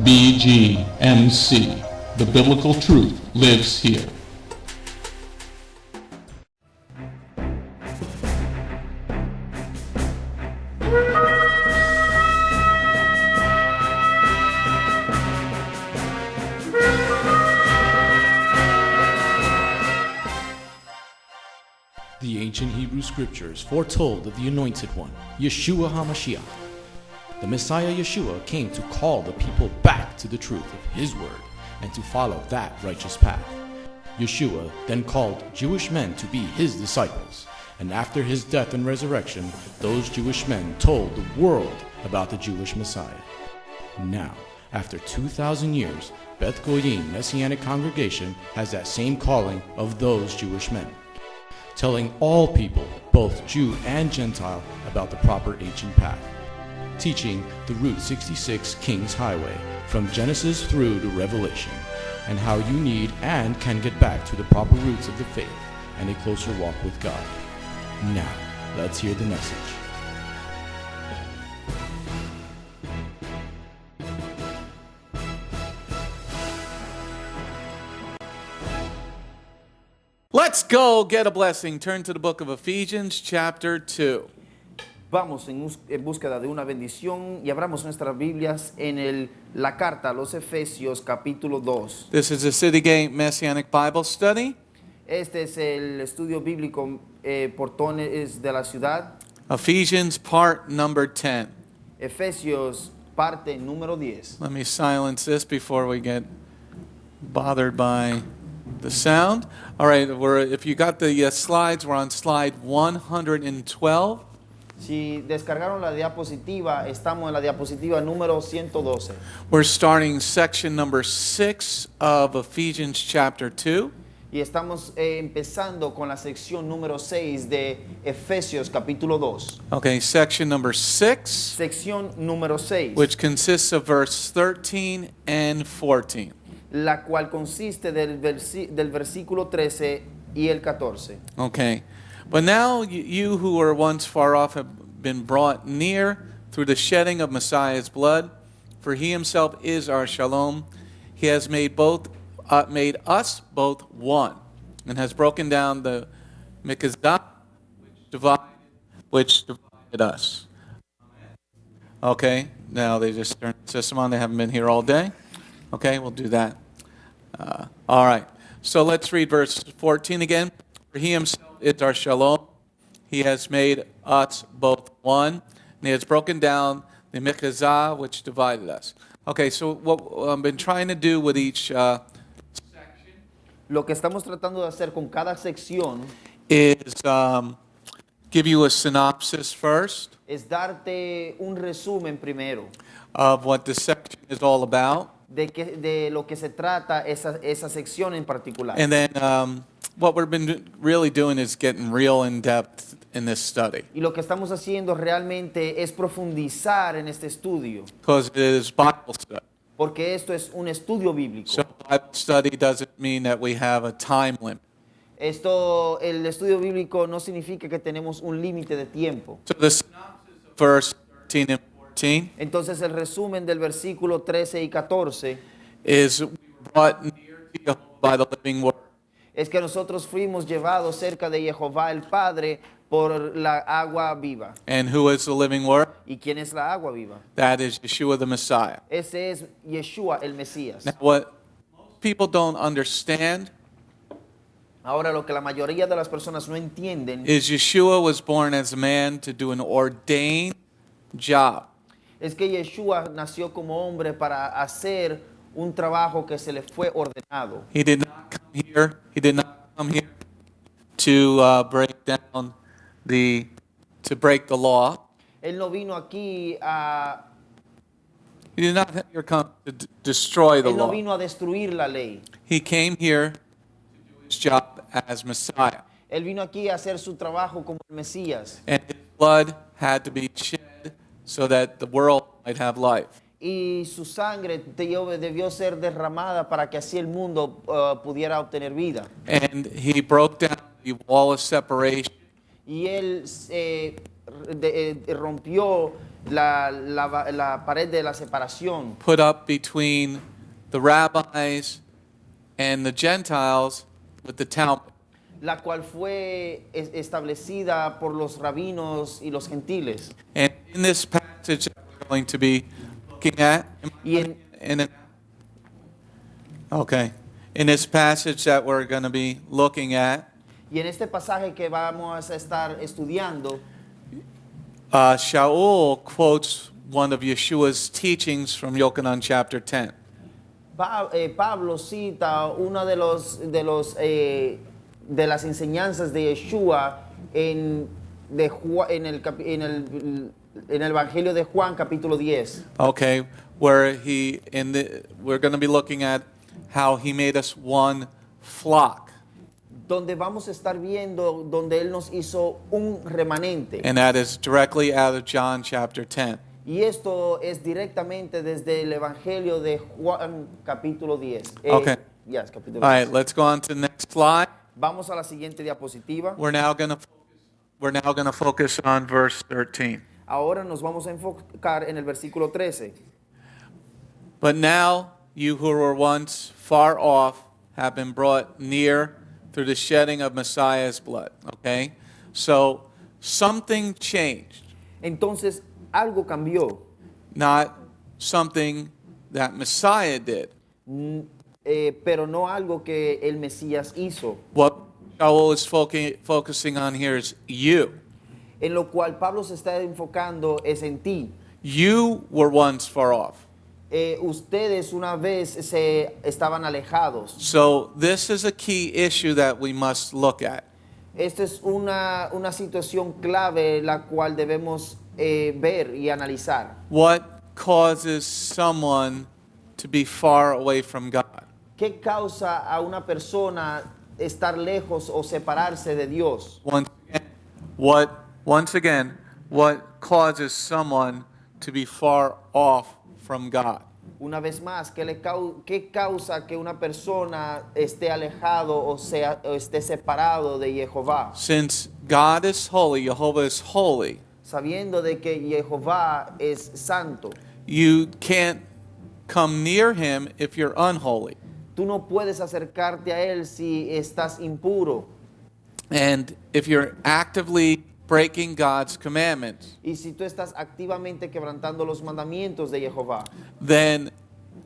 Bgmc. The biblical truth lives here. The ancient Hebrew scriptures foretold of the Anointed One, Yeshua HaMashiach. The Messiah Yeshua came to call the people back to the truth of His word and to follow that righteous path. Yeshua then called Jewish men to be His disciples, and after His death and resurrection, those Jewish men told the world about the Jewish Messiah. Now, after 2,000 years, Beth Goyim Messianic congregation has that same calling of those Jewish men, telling all people, both Jew and Gentile, about the proper ancient path, teaching the Route 66 King's Highway from Genesis through to Revelation, and how you need and can get back to the proper roots of the faith and a closer walk with God. Now, let's hear the message. Let's go get a blessing. Turn to the book of Ephesians, chapter 2. Vamos en búsqueda de una bendición y abramos nuestras Biblias en la carta a los Efesios capítulo 2. This is a City Gate Messianic Bible study. Este es el estudio bíblico portones de la ciudad. Ephesians part number 10. Efesios parte número 10. Let me silence this before we get bothered by the sound. All right, if you got the slides, we're on slide 112. Si descargaron la diapositiva, estamos en la diapositiva número 112. We're starting section number 6 of Ephesians chapter 2. Y estamos empezando con la sección número 6 de Efesios capítulo 2. Okay, section number 6. Sección número 6. Which consists of verse 13 and 14. La cual consiste del versículo 13 y el 14. Okay. But now you who were once far off have been brought near through the shedding of Messiah's blood, for He Himself is our shalom. He has made us both one, and has broken down the mikazah which divided us. Okay. Now they just turned the system on. They haven't been here all day. Okay, we'll do that. All right. So let's read verse 14 again. For He Himself is our shalom. He has made us both one, and He has broken down the mikazah which divided us. Okay, so what I've been trying to do with each section, lo que estamos tratando de hacer con cada sección is give you a synopsis first es darte un resumen primero of what the section is all about. De lo que se trata esa sección en particular. And then what we've been really doing is getting real in depth in this study. Y lo que estamos haciendo realmente es profundizar en este estudio. Because it is Bible study. Porque esto es un estudio bíblico. So Bible study doesn't mean that we have a time limit. El estudio bíblico no significa que tenemos un límite de tiempo. So the synopsis of verse 13 and 14 Entonces el resumen del versículo 13 y 14 is we were brought near to Jehovah by the living word. Es que nosotros fuimos llevados cerca de Jehová el Padre por la agua viva. And who is the living word? ¿Y quién es la agua viva? That is Yeshua the Messiah. Ese es Yeshua el Mesías. Now what most people don't understand Ahora lo que la mayoría de las personas no entienden is Yeshua was born as a man to do an ordained job. es que Yeshua nació como hombre para hacer un trabajo que se le fue ordenado. He did not come here to break the law. Él no vino aquí a He did not come to destroy the Él no law. vino a destruir la ley. He came here to do his job as Messiah. Él vino aquí a hacer su trabajo como el Mesías. And his blood had to be shed so that the world might have life. Y su sangre debió ser derramada para que así el mundo pudiera obtener vida. And he broke down the wall of separation Y él rompió la pared de la separación, put up between the rabbis and the Gentiles with the Talmud. la cual fue establecida por los rabinos y los gentiles. And in this passage that we're going to be looking at, Y in this passage that we're going to be looking at, y en este pasaje que vamos a estar estudiando, Shaul quotes one of Yeshua's teachings from Yochanan chapter 10. Pablo cita una de las enseñanzas de Yeshua en el Evangelio de Juan capítulo 10. Okay, where we're going to be looking at how he made us one flock. Donde vamos a estar viendo donde él nos hizo un remanente. And that is directly out of John chapter 10. Y esto es directamente desde el Evangelio de Juan capítulo 10. Okay. Yes, capítulo 10. All right, let's go on to the next slide. Vamos a la siguiente diapositiva. We're now going to focus on verse 13. Ahora nos vamos a enfocar en el versículo 13. But now you who were once far off have been brought near through the shedding of Messiah's blood. Okay? So something changed. Entonces algo cambió. Not something that Messiah did. Pero no algo que el Mesías hizo. What Shaul is focusing on here is you. En lo cual Pablo se está enfocando es en ti. You were once far off. Ustedes una vez se estaban alejados. So this is a key issue that we must look at. Esta es una situación clave la cual debemos ver y analizar. What causes someone to be far away from God? ¿Qué causa a una persona estar lejos o separarse de Dios? Once again, what causes someone to be far off from God? Una vez más, ¿qué causa que una persona esté alejado o esté separado de Jehová? Since God is holy, Yehovah is holy, Sabiendo de que Jehová es santo, you can't come near him if you're unholy. tú no puedes acercarte a él si estás impuro. And if you're actively breaking God's commandments, Y si tú estás activamente quebrantando los mandamientos de Jehová, then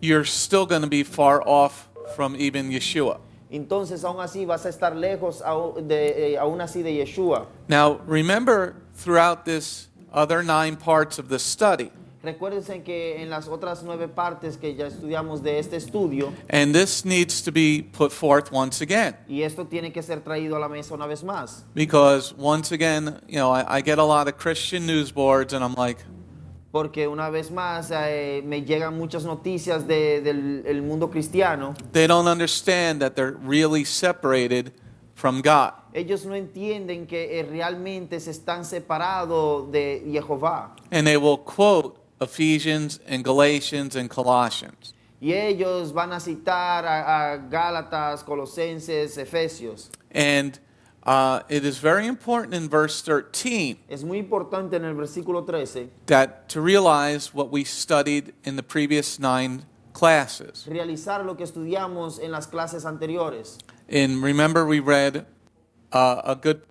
you're still going to be far off from even Yeshua. entonces aún así vas a estar lejos aún así de Yeshua. Now, remember throughout this other 9 parts of the study, Recuérdense que en las otras 9 partes que ya estudiamos de este estudio, and this needs to be put forth once again, y esto tiene que ser traído a la mesa una vez más, because once again, I get a lot of Christian news boards, and I'm like, porque una vez más me llegan muchas noticias del mundo cristiano. they don't understand that they're really separated from God. Ellos no entienden que realmente se están separados de Jehová. And they will quote Ephesians and Galatians and Colossians. Y ellos van a citar a Gálatas, Colosenses, Efesios. And it is very important in verse 13 Es muy importante en el versículo 13 that to realize what we studied in the previous 9 classes. realizar lo que estudiamos en las clases anteriores. And remember, we read a good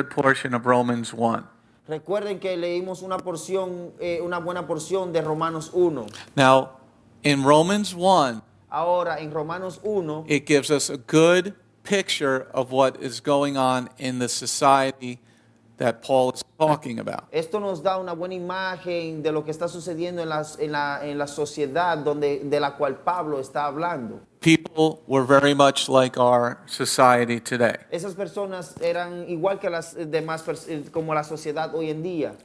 portion of Romans 1. Recuerden que leímos una buena porción de Romanos 1. Now, in Romans 1, Ahora, en Romanos 1, it gives us a good picture of what is going on in the society that Paul is talking about. esto nos da una buena imagen de lo que está sucediendo en la sociedad de la cual Pablo está hablando. People were very much like our society today. Esas personas eran igual que las demás, como la sociedad hoy en día.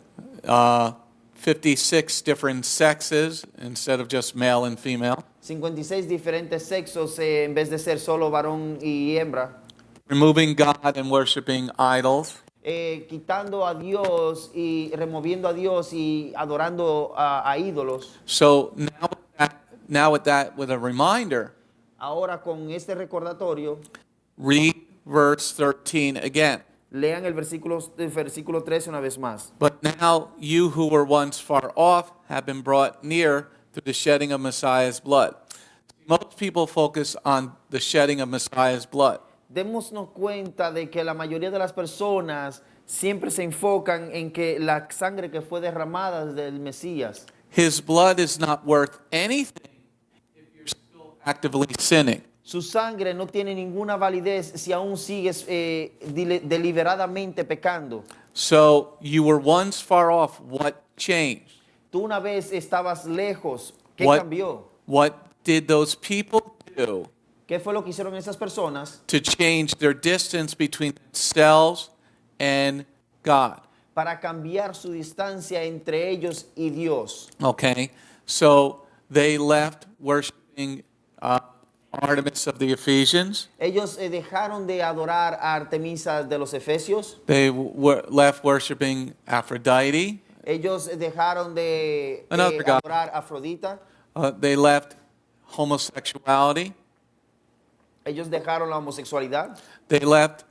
56 different sexes instead of just male and female. 56 diferentes sexos en vez de ser solo varón y hembra. Removing God and worshiping idols. Quitando a Dios y removiendo a Dios y adorando a ídolos. So with a reminder, Ahora con este recordatorio, read verse 13 again. Lean el versículo 13 una vez más. But now you who were once far off have been brought near through the shedding of Messiah's blood. Most people focus on the shedding of Messiah's blood. Démonos cuenta de que la mayoría de las personas siempre se enfocan en que la sangre que fue derramada del Mesías. His blood is not worth anything if you're still actively sinning. Su sangre no tiene ninguna validez si aún sigues deliberadamente pecando. So you were once far off. What changed? Tú una vez estabas lejos. ¿Qué What- cambió? What did those people do ¿Qué fue lo que hicieron esas personas to change their distance between themselves and God? para cambiar su distancia entre ellos y Dios? Okay, so they left worshiping Artemis of the Ephesians. Ellos dejaron de adorar a Artemisa de los Efesios. They left worshiping Aphrodite. Ellos dejaron de Another god. adorar a Afrodita. They left homosexuality. Ellos dejaron la homosexualidad. They left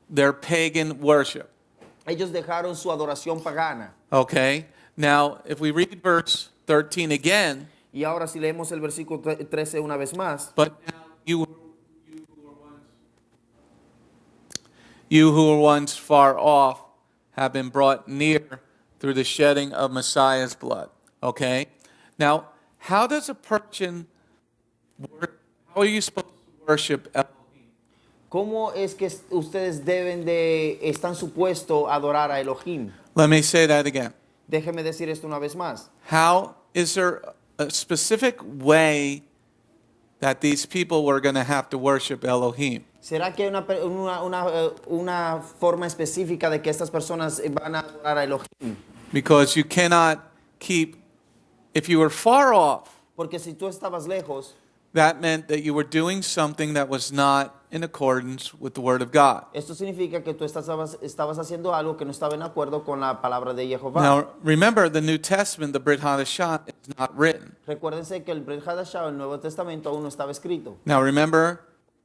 their pagan worship. Ellos dejaron su adoración pagana. Okay, now if we read verse 13 again, Y ahora si leemos el versículo 13 una vez más. but now you who were once far off have been brought near through the shedding of Messiah's blood. Okay, now how does a person how are you supposed to worship Elohim? ¿Cómo es que ustedes están supuestos a adorar a Elohim? Let me say that again. Déjeme decir esto una vez más. How is there a specific way that these people were going to have to worship Elohim? ¿Será que hay una forma específica de que estas personas van a adorar a Elohim? Because you cannot keep, if you were far off, Porque si tú estabas lejos, that meant that you were doing something that was not in accordance with the Word of God. esto significa que tú estabas haciendo algo que no estaba en acuerdo con la palabra de Jehová. Now, remember, the New Testament, the Brit Hadashah, is not written. Recuérdense que el Brit Hadashah, el Nuevo Testamento, aún no estaba escrito. Now, remember,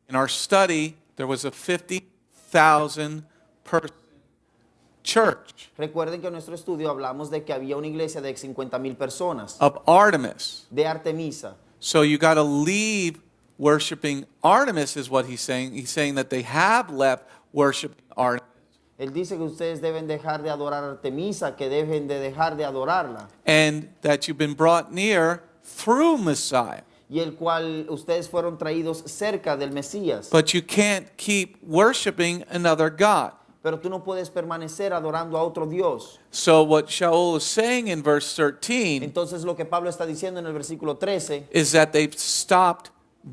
in our study, there was a 50,000 person church Recuerden que en nuestro estudio hablamos de que había una iglesia de 50,000 personas, of Artemis. de Artemisa. So you got to leave worshiping Artemis, is what he's saying. He's saying that they have left worshiping Artemis. Él dice que ustedes deben dejar de adorar a Artemisa, que deben de dejar de adorarla, And that you've been brought near through Messiah. y el cual ustedes fueron traídos cerca del Mesías. But you can't keep worshiping another God. Pero tú no puedes permanecer adorando a otro Dios. So what Shaul is saying in verse 13 Entonces lo que Pablo está diciendo en el versículo 13 is that they've stopped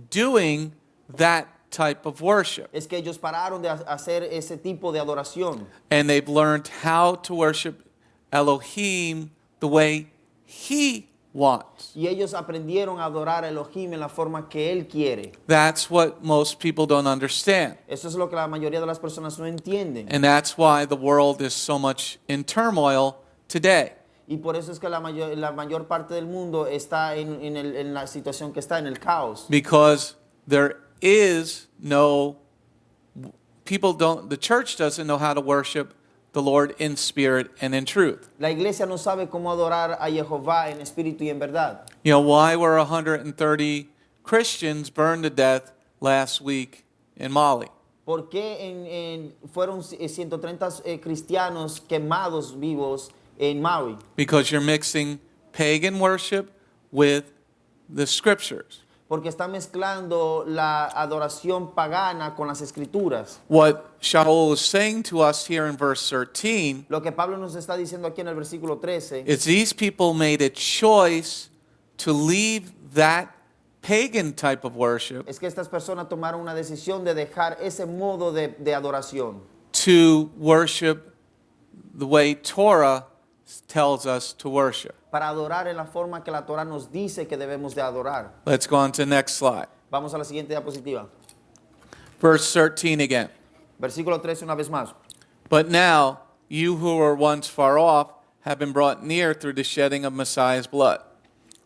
doing that type of worship. es que ellos pararon de hacer ese tipo de adoración. And they've learned how to worship Elohim the way he wants. Y ellos aprendieron a adorar a Elohim en la forma que Él quiere. That's what most people don't understand. Eso es lo que la mayoría de las personas no entienden. And that's why the world is so much in turmoil today. Y por eso es que la mayor parte del mundo está en la situación que está, en el caos. Because there is no, the church doesn't know how to worship the Lord in spirit and in truth. La iglesia no sabe cómo adorar a Jehová en espíritu y en verdad. You know, why were 130 Christians burned to death last week in Mali? ¿Por qué fueron 130 cristianos quemados vivos en Maui? Because you're mixing pagan worship with the scriptures. Porque está mezclando la adoración pagana con las escrituras. What Shaul is saying to us here in verse 13 Lo que Pablo nos está diciendo aquí en el versículo 13 is these people made a choice to leave that pagan type of worship es que estas personas tomaron una decisión de dejar ese modo de adoración to worship the way Torah tells us to worship. para adorar en la forma que la Torah nos dice que debemos de adorar. Let's go on to the next slide. Vamos a la siguiente diapositiva. Verse 13 again. Versículo 13 una vez más. But now, you who were once far off have been brought near through the shedding of Messiah's blood.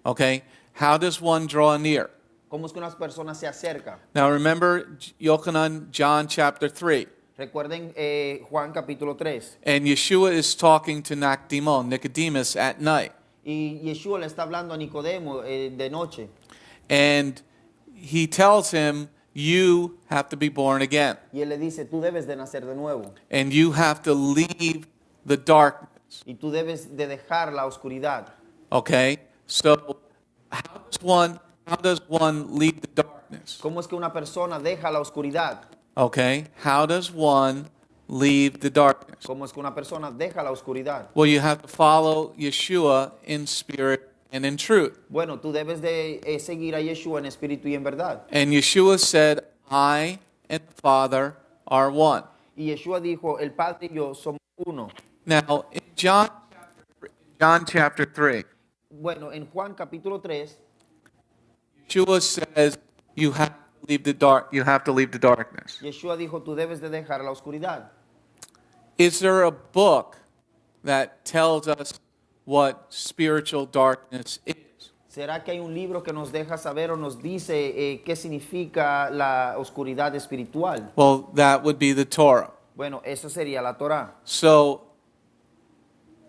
Okay? How does one draw near? ¿Cómo es que una persona se acerca? Now remember Yochanan, John chapter 3. Recuerden Juan capítulo 3. And Yeshua is talking to Nicodemus at night. Y Yeshua le está hablando a Nicodemo de noche. And he tells him, you have to be born again. Y él le dice, tú debes de nacer de nuevo. And you have to leave the darkness. Y tú debes de dejar la oscuridad. Okay? So how does one leave the darkness? ¿Cómo es que una persona deja la oscuridad? Okay? How does one leave the darkness? ¿Cómo es que una persona deja la oscuridad? Well, you have to follow Yeshua in spirit and in truth. Bueno, tú debes de seguir a Yeshua en espíritu y en verdad. And Yeshua said, I and the Father are one. Y Yeshua dijo, el Padre y yo somos uno. Now, in John chapter 3, Bueno, en Juan capítulo 3, Yeshua says, you have to leave the darkness. Yeshua dijo, tú debes de dejar la oscuridad. Is there a book that tells us what spiritual darkness is? ¿Será que hay un libro que nos deja saber o nos dice qué significa la oscuridad espiritual? Well, that would be the Torah. Bueno, eso sería la Torá. So,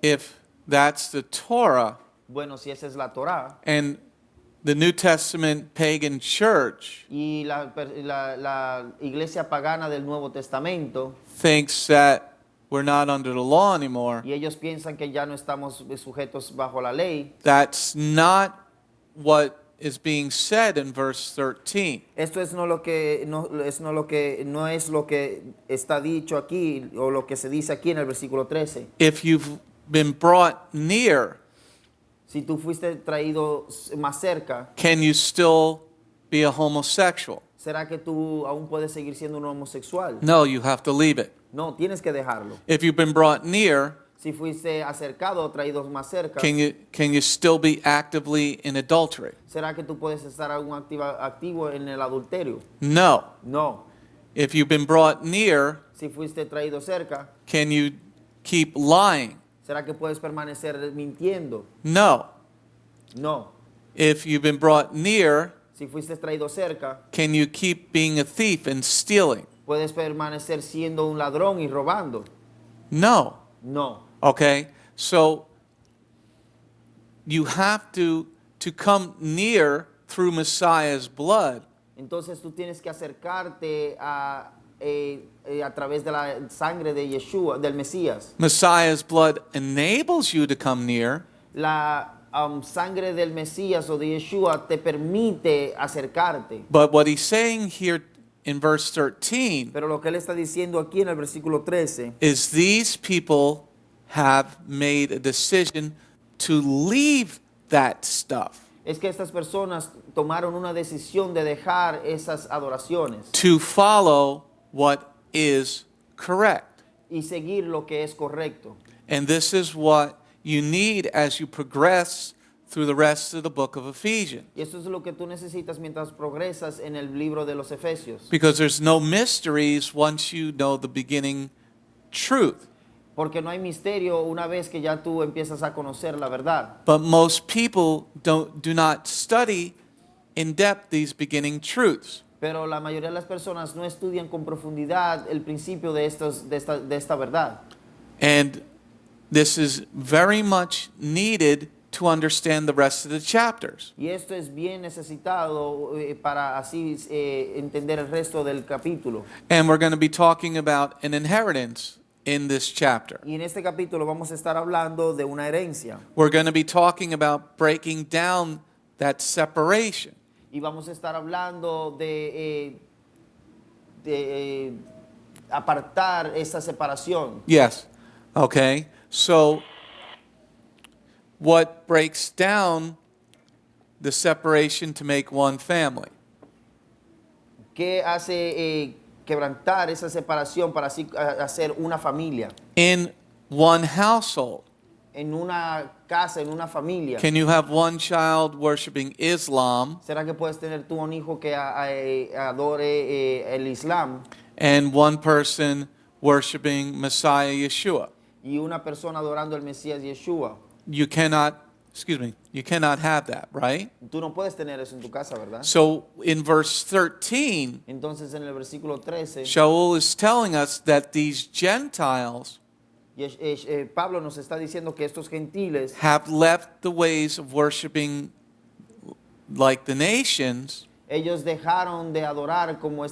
if that's the Torah, Bueno, si esa es la Torá, and the New Testament pagan church y la iglesia pagana del Nuevo Testamento, thinks that we're not under the law anymore, y ellos piensan que ya no estamos sujetos bajo la ley, that's not what is being said in verse 13. esto es no es lo que está dicho aquí o lo que se dice aquí en el versículo 13. If you've been brought near, Si tú fuiste traído más cerca, can you still be a homosexual? ¿será que tú aún puedes seguir siendo un homosexual? No, you have to leave it. No, tienes que dejarlo. If you've been brought near, Si fuiste acercado o traído más cerca, can you still be actively in adultery? ¿será que tú puedes estar aún activo en el adulterio? No. No. If you've been brought near, Si fuiste traído cerca, can you keep lying? ¿será que puedes permanecer mintiendo? No. No. If you've been brought near, Si fuiste traído cerca, can you keep being a thief and stealing? ¿puedes permanecer siendo un ladrón y robando? No. No. Okay? So you have to come near through Messiah's blood. Entonces tú tienes que acercarte a través de la sangre de Yeshua, del Mesías. Messiah's blood enables you to come near, La sangre del Mesías o de Yeshua te permite acercarte. but what he's saying here in verse 13 Pero lo que él está diciendo aquí en el versículo 13 is these people have made a decision to leave that stuff, es que estas personas tomaron una decisión de dejar esas adoraciones to follow what is correct. y seguir lo que es correcto. And this is what you need as you progress through the rest of the book of Ephesians. Y eso es lo que tú necesitas mientras progresas en el libro de los Efesios. Because there's no mysteries once you know the beginning truth. Porque no hay misterio una vez que ya tú empiezas a conocer la verdad. But most people do not study in depth these beginning truths. Pero la mayoría de las personas no estudian con profundidad el principio de esta verdad. And this is very much needed to understand the rest of the chapters. Y esto es bien necesitado para así entender el resto del capítulo. And we're going to be talking about an inheritance in this chapter. Y en este capítulo vamos a estar hablando de una herencia. We're going to be talking about breaking down that separation. Y vamos a estar hablando de apartar esa separación. Yes. Okay. So what breaks down the separation to make one family? ¿Qué hace quebrantar esa separación para así hacer una familia? In one household. En una casa, en una familia. Can you have one child worshiping Islam ¿Será que puedes tener tú un hijo que adore el Islam and one person worshiping Messiah Yeshua? y una persona adorando el Mesías Yeshua? You cannot you cannot have that, right? Tú no puedes tener eso en tu casa, ¿verdad? So in verse 13, Entonces en el versículo 13, Shaul is telling us that these Gentiles Pablo nos está diciendo que estos gentiles have left the ways of worshiping like the nations ellos dejaron de adorar como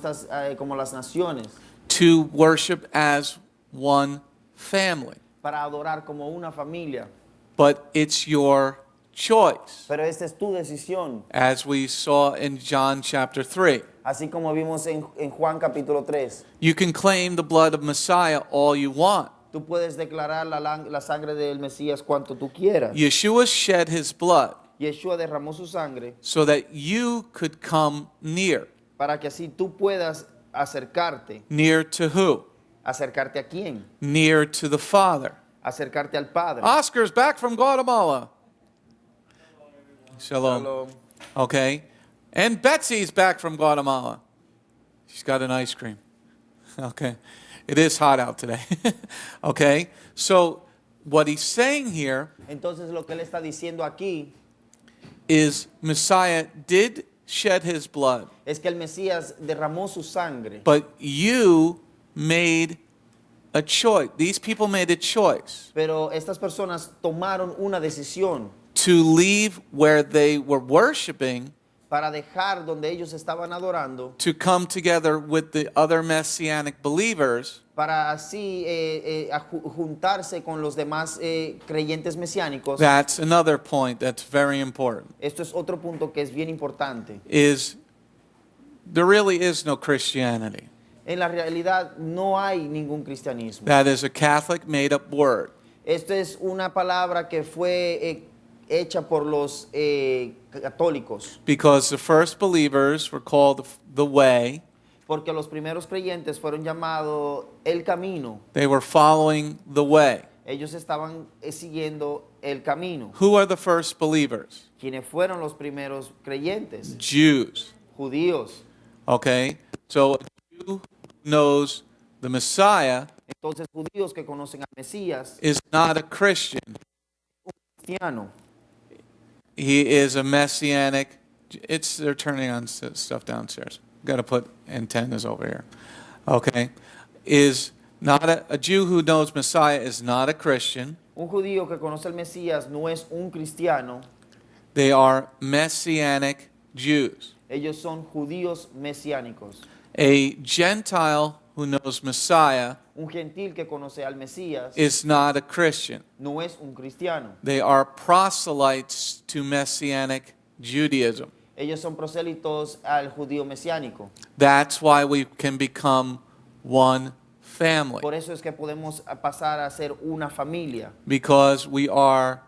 como las naciones to worship as one family. para adorar como una familia. But it's your choice, Pero esta es tu decisión, as we saw in John chapter 3. así como vimos en Juan capítulo 3. You can claim the blood of Messiah all you want. Tú puedes declarar la sangre del Mesías cuanto tú quieras. Yeshua shed his blood Yeshua derramó su sangre so that you could come near. para que así tú puedas acercarte. Near to who? ¿Acercarte a quién? Near to the Father. Acercarte al Padre. Oscar's back from Guatemala. Shalom. Shalom. Okay. And Betsy's back from Guatemala. She's got an ice cream. Okay. It is hot out today. Okay. So what he's saying here Entonces lo que él está diciendo aquí is Messiah did shed his blood, es que el Mesías derramó su sangre, but you made a choice. These people made a choice pero estas personas tomaron una decisión to leave where they were worshiping para dejar donde ellos estaban adorando, to come together with the other Messianic believers para así juntarse con los demás creyentes mesiánicos. That's another point that's very important. Esto es otro punto que es bien importante. Is there really is no Christianity. En la realidad no hay ningún cristianismo. That is a Catholic made-up word. Esto es una palabra que fue hecha por los católicos, Because the first believers were called the way. porque los primeros creyentes fueron llamados el camino. They were following the way. Ellos estaban siguiendo el camino. Who are the first believers? ¿Quiénes fueron los primeros creyentes? Jews. Judíos. Okay? So a Jew who knows the Messiah Entonces, judíos que conocen al Mesías, is not a Christian. cristiano. He is a Messianic. They're turning on stuff downstairs. Got to put antennas over here. Okay? Is not a Jew who knows Messiah is not a Christian. Un judío que conoce al Mesías no es un cristiano. They are Messianic Jews. Ellos son judíos mesiánicos. A Gentile who knows Messiah Un gentil que conoce al Mesías is not a Christian. no es un cristiano. They are proselytes to Messianic Judaism. Ellos son prosélitos al judío mesiánico. That's why we can become one family. Por eso es que podemos pasar a ser una familia, Because we are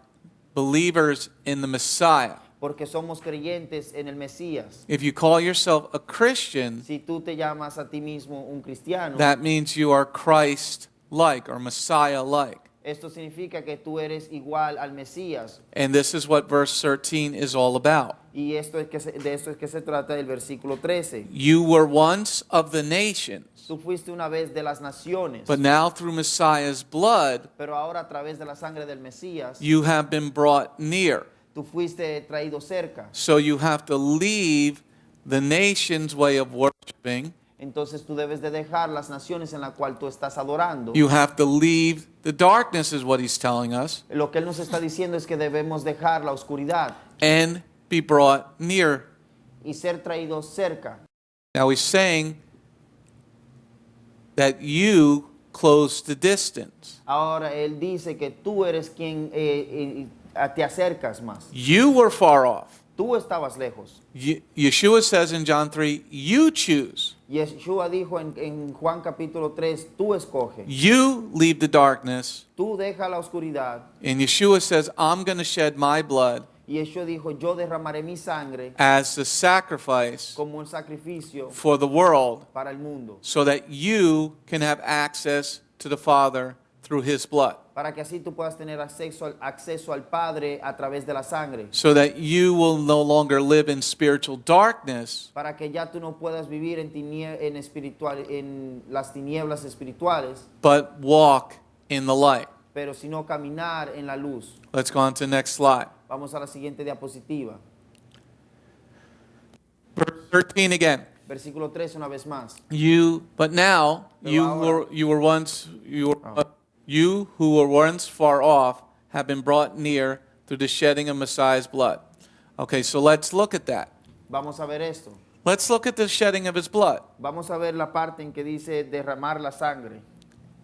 believers in the Messiah. porque somos creyentes en el Mesías. If you call yourself a Christian, Si tú te llamas a ti mismo un cristiano, that means you are Christ-like or Messiah-like. esto significa que tú eres igual al Mesías. And this is what verse 13 is all about. Y esto es de esto es que se trata el versículo 13. You were once of the nations, Tú fuiste una vez de las naciones, but now through Messiah's blood, pero ahora a través de la sangre del Mesías, you have been brought near. tú fuiste traído cerca. So you have to leave the nation's way of worshiping. Entonces tú debes de dejar las naciones en la cual tú estás adorando. You have to leave the darkness, is what he's telling us, Lo que él nos está diciendo es que debemos dejar la oscuridad and be brought near. y ser traídos cerca. Now he's saying that you close the distance. Ahora él dice que tú eres quien te acercas más. You were far off. Tú estabas lejos. Yeshua says in John 3, you choose. Yeshua dijo en Juan capítulo 3, tú escoge. You leave the darkness. Tú deja la oscuridad. And Yeshua says, I'm going to shed my blood Y Yeshua dijo, yo derramaré mi sangre as the sacrifice como un sacrificio for the world para el mundo, so that you can have access to the Father through his blood. para que así tú puedas tener acceso al Padre a través de la sangre, So that you will no longer live in spiritual darkness, para que ya tú no puedas vivir en las tinieblas espirituales, but walk in the light. pero sino caminar en la luz. Let's go on to the next slide. Vamos a la siguiente diapositiva. Verse 13 again. Versículo 3 una vez más. But now Pero you who were once far off have been brought near through the shedding of Messiah's blood. Okay, so let's look at that. Vamos a ver esto. Let's look at the shedding of his blood. Vamos a ver la parte en que dice derramar la sangre.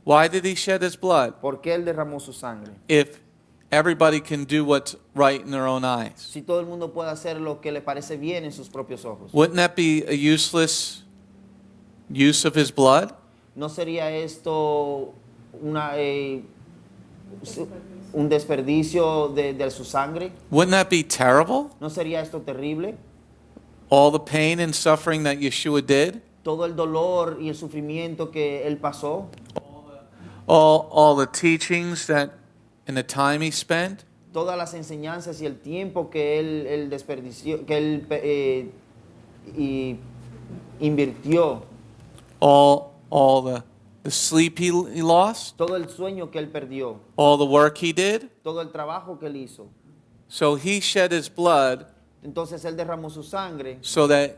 Why did he shed his blood? ¿Por qué él derramó su sangre? If everybody can do what's right in their own eyes, Si todo el mundo puede hacer lo que le parece bien en sus propios ojos. wouldn't that be a useless use of his blood? ¿No sería esto un desperdicio de su sangre? Wouldn't that be terrible? ¿No sería esto terrible? All the pain and suffering that Yeshua did, Todo el dolor y el sufrimiento que él pasó, all the teachings that and the time he spent, todas las enseñanzas y el tiempo que él desperdició, que él invirtió, all the sleep he lost, todo el sueño que él perdió, all the work he did. todo el trabajo que él hizo. So he shed his blood Entonces él derramó su sangre so that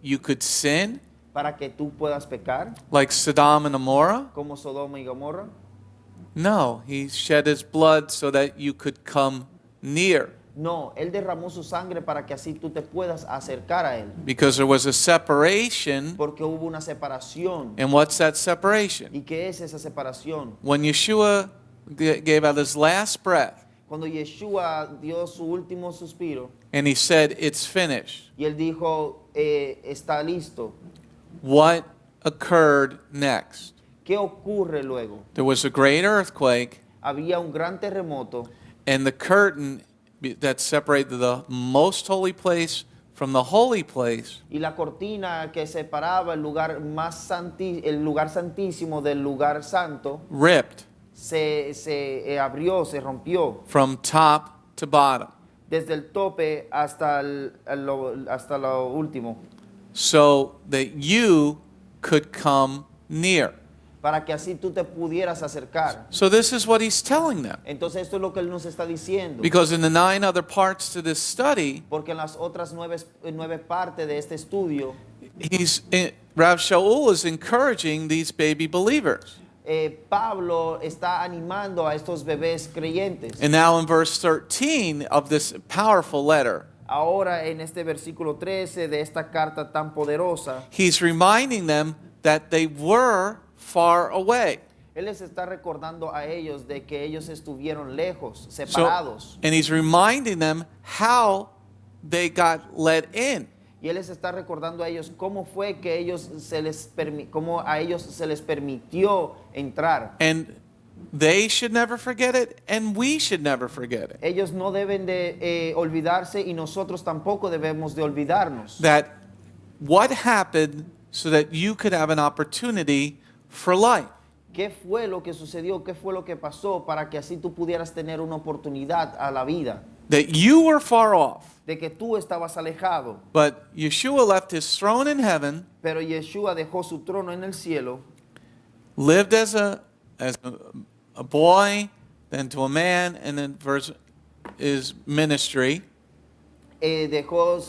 you could sin para que tú puedas pecar, like Sodom and Gomorrah? como Sodoma y Gomorra. No, he shed his blood so that you could come near, No, él derramó su sangre para que así tú te puedas acercar a él. because there was a separation. Porque hubo una separación. And what's that separation? ¿Y qué es esa separación? When Yeshua gave out his last breath Cuando Yeshua dio su último suspiro and he said, "It's finished," y él dijo, está listo. what occurred next? ¿Qué ocurre luego? There was a great earthquake, Había un gran terremoto and the curtain that separated the most holy place from the holy place y la cortina que separaba el lugar el lugar santísimo del lugar santo ripped se abrió, se rompió from top to bottom, desde el tope hasta lo último, so that you could come near. para que así tú te pudieras acercar. So this is what he's telling them. Entonces esto es lo que él nos está diciendo. Because in the 9 other parts to this study, Porque en las otras nueve partes de este estudio, Rav Shaul is encouraging these baby believers. Pablo está animando a estos bebés creyentes. And now in verse 13 of this powerful letter, Ahora en este versículo 13 de esta carta tan poderosa, he's reminding them that they were far away. él les está recordando a ellos de que ellos estuvieron lejos, separados. And he's reminding them how they got let in. Y él les está recordando a ellos cómo fue que cómo a ellos se les permitió entrar. And they should never forget it, and we should never forget it. Ellos no deben de olvidarse y nosotros tampoco debemos de olvidarnos. That what happened so that you could have an opportunity for life. ¿Qué fue lo que sucedió? ¿Qué fue lo que pasó para que así tú pudieras tener una oportunidad a la vida? That you were far off, De que tú estabas alejado, but Yeshua left his throne in heaven, pero Yeshua dejó su trono en el cielo, lived as a boy, then to a man, and then his ministry. Dejó